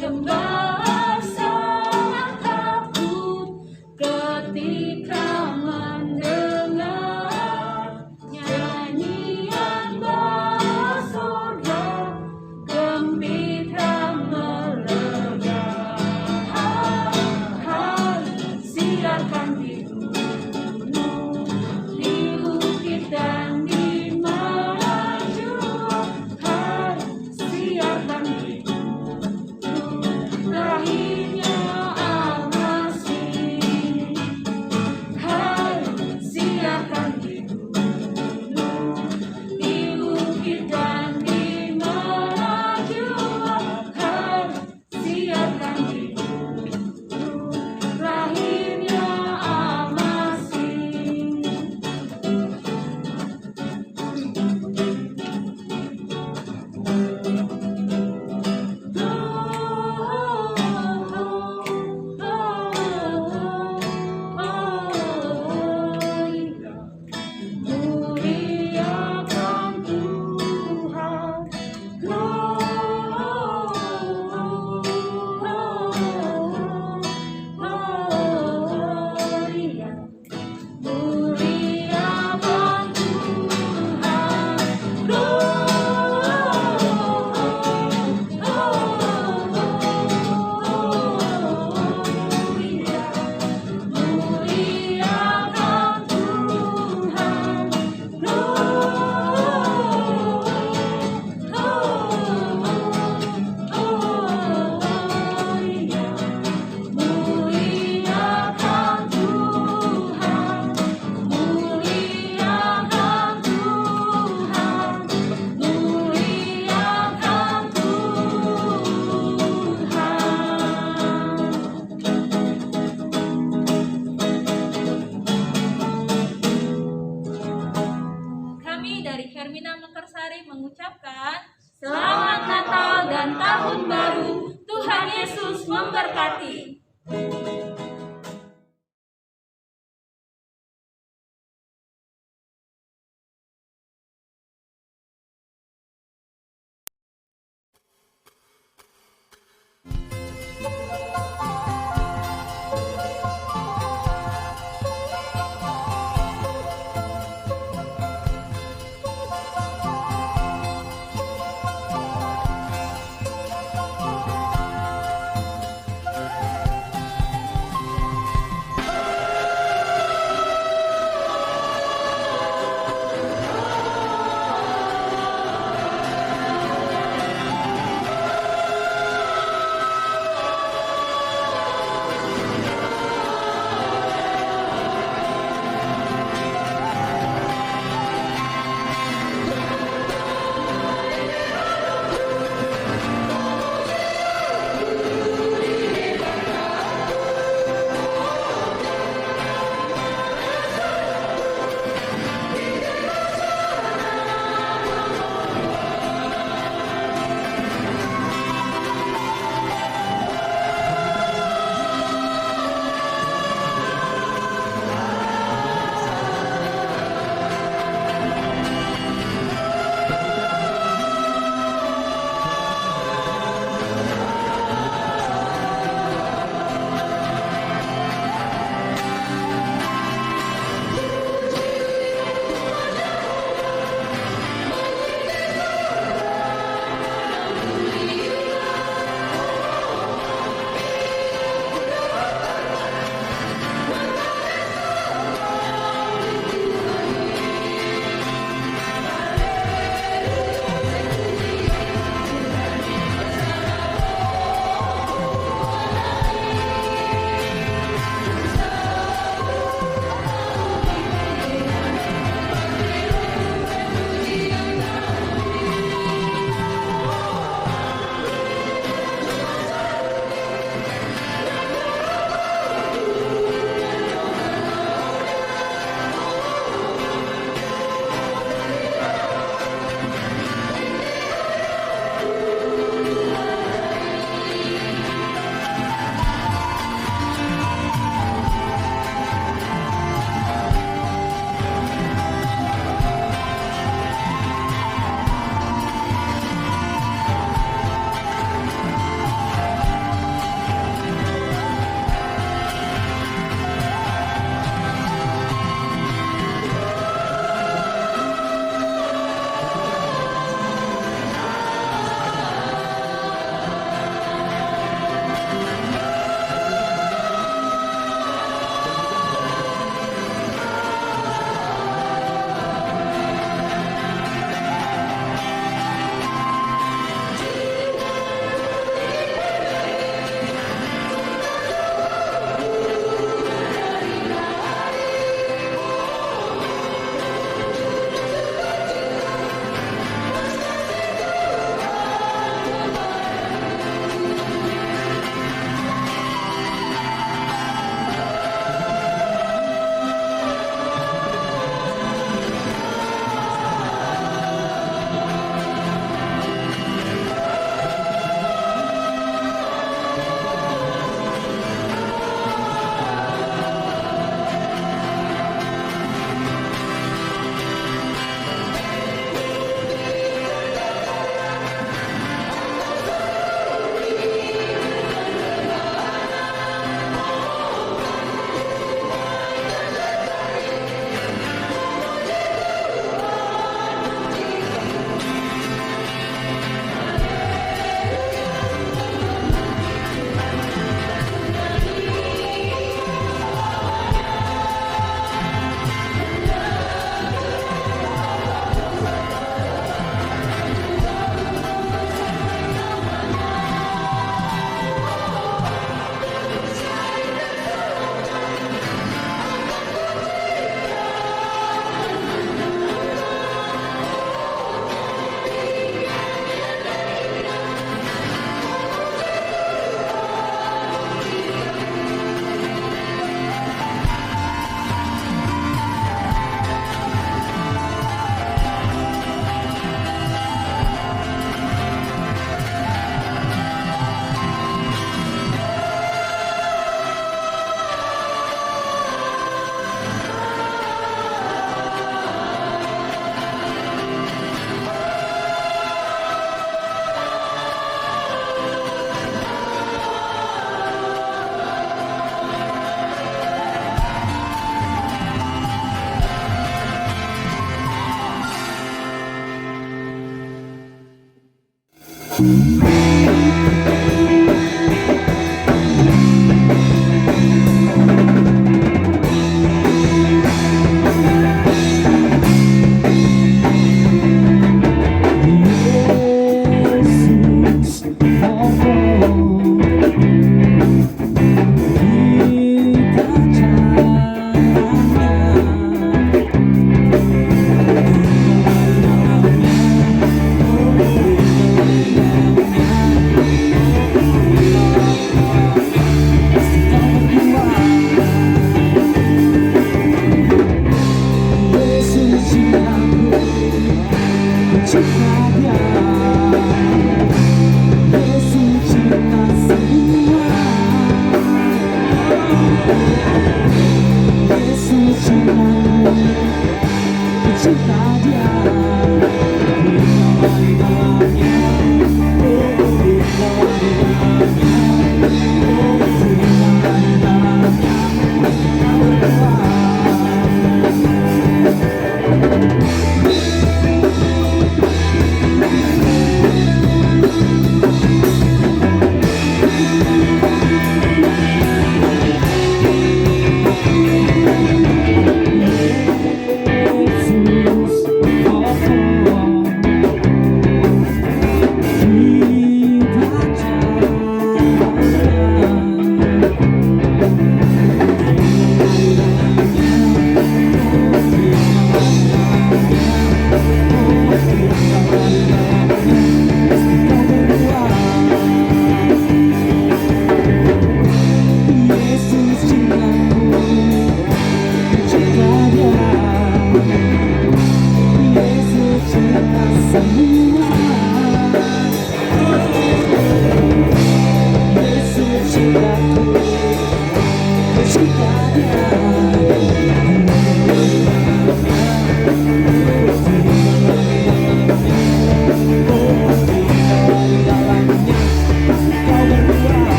Gembala sangat takut ketika mendengar nyanyian bala surga, gembira melega. Hai, siarkan di gunung, di bukit dan di mana jua. Hai, siarkan di lahirnya Al-Masih. Hai, siarkan di gunung, di bukit dan di mana jua. Hai, siarkan di gunung, lahirnya Al-Masih. Muliakan Tuhan, muliakan Kami dari Hermina Mekarsari mengucapkan Selamat Natal dan Tahun Baru. Tuhan Yesus memberkati.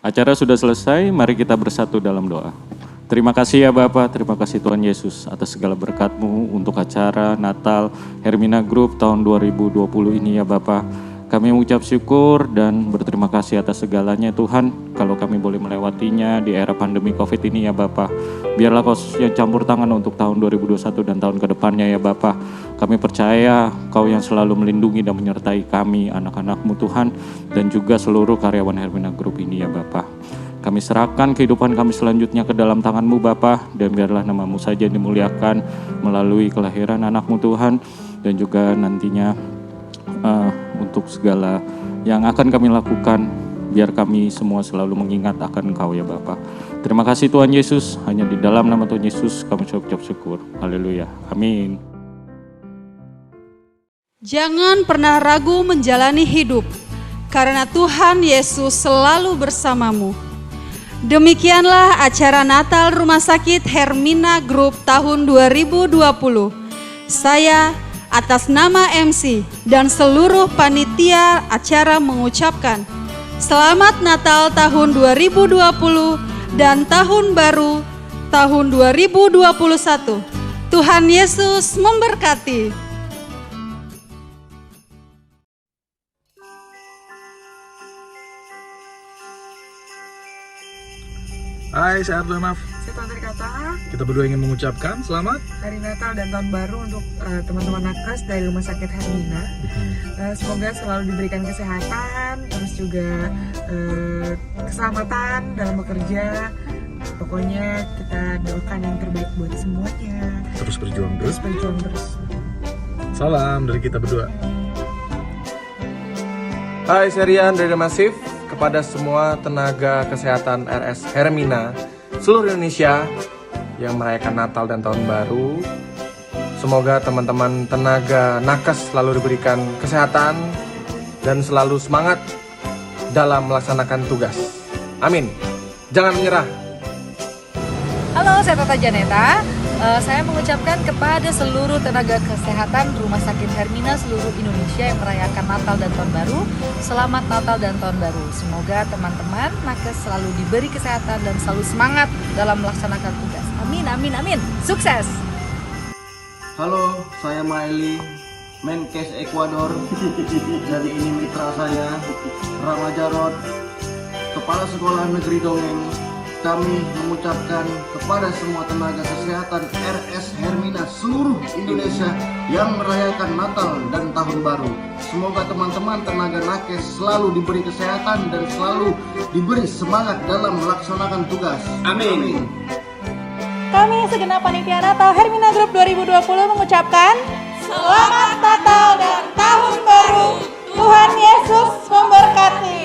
Acara sudah selesai, mari kita bersatu dalam doa. Terima kasih ya Bapa, terima kasih Tuhan Yesus atas segala berkat-Mu untuk acara Natal Hermina Group tahun 2020 ini ya Bapa. Kami mengucap syukur dan berterima kasih atas segalanya Tuhan, kalau kami boleh melewatinya di era pandemi COVID ini ya Bapa. Biarlah Kau yang campur tangan untuk tahun 2021 dan tahun ke depannya ya Bapa. Kami percaya Kau yang selalu melindungi dan menyertai kami, anak-anak-Mu Tuhan, dan juga seluruh karyawan Hermina Group ini ya Bapa. Kami serahkan kehidupan kami selanjutnya ke dalam tangan-Mu Bapa, dan biarlah nama-Mu saja dimuliakan melalui kelahiran anak-Mu Tuhan, dan juga nantinya untuk segala yang akan kami lakukan, biar kami semua selalu mengingat akan Engkau ya Bapa. Terima kasih Tuhan Yesus, hanya di dalam nama Tuhan Yesus kami ucap syukur. Haleluya, amin.
Jangan pernah ragu menjalani hidup, karena Tuhan Yesus selalu bersamamu. Demikianlah acara Natal Rumah Sakit Hermina Group tahun 2020. Saya atas nama MC dan seluruh panitia acara mengucapkan Selamat Natal tahun 2020 dan Tahun Baru tahun 2021. Tuhan Yesus memberkati.
Hai, saya Ardo Maaf.
Saya Tuan Trikata.
Kita berdua ingin mengucapkan selamat
Hari Natal dan Tahun Baru untuk teman-teman nakes dari Rumah Sakit Hermina. Semoga selalu diberikan kesehatan, terus juga keselamatan dalam bekerja. Pokoknya kita doakan yang terbaik buat semuanya.
Terus berjuang terus.
Terus berjuang terus.
Salam dari kita berdua.
Hai, saya Rian dari The Massive. Kepada semua tenaga kesehatan RS Hermina seluruh Indonesia yang merayakan Natal dan Tahun Baru, semoga teman-teman tenaga nakes selalu diberikan kesehatan dan selalu semangat dalam melaksanakan tugas. Amin. Jangan menyerah.
Halo, saya Tata Janeta. Saya mengucapkan kepada seluruh tenaga kesehatan Rumah Sakit Hermina seluruh Indonesia yang merayakan Natal dan Tahun Baru, selamat Natal dan Tahun Baru. Semoga teman-teman nakes selalu diberi kesehatan dan selalu semangat dalam melaksanakan tugas. Amin, amin, amin. Sukses!
Halo, saya Maeli, Menkes Ekuador. Jadi ini mitra saya, Rama Jarod, Kepala Sekolah Negeri Dongeng. Kami mengucapkan kepada semua tenaga kesehatan RS Hermina seluruh Indonesia yang merayakan Natal dan Tahun Baru. Semoga teman-teman tenaga nakes selalu diberi kesehatan dan selalu diberi semangat dalam melaksanakan tugas. Amin.
Kami segenap panitia Natal Hermina Group 2020 mengucapkan Selamat Natal dan Tahun Baru. Tuhan Yesus memberkati.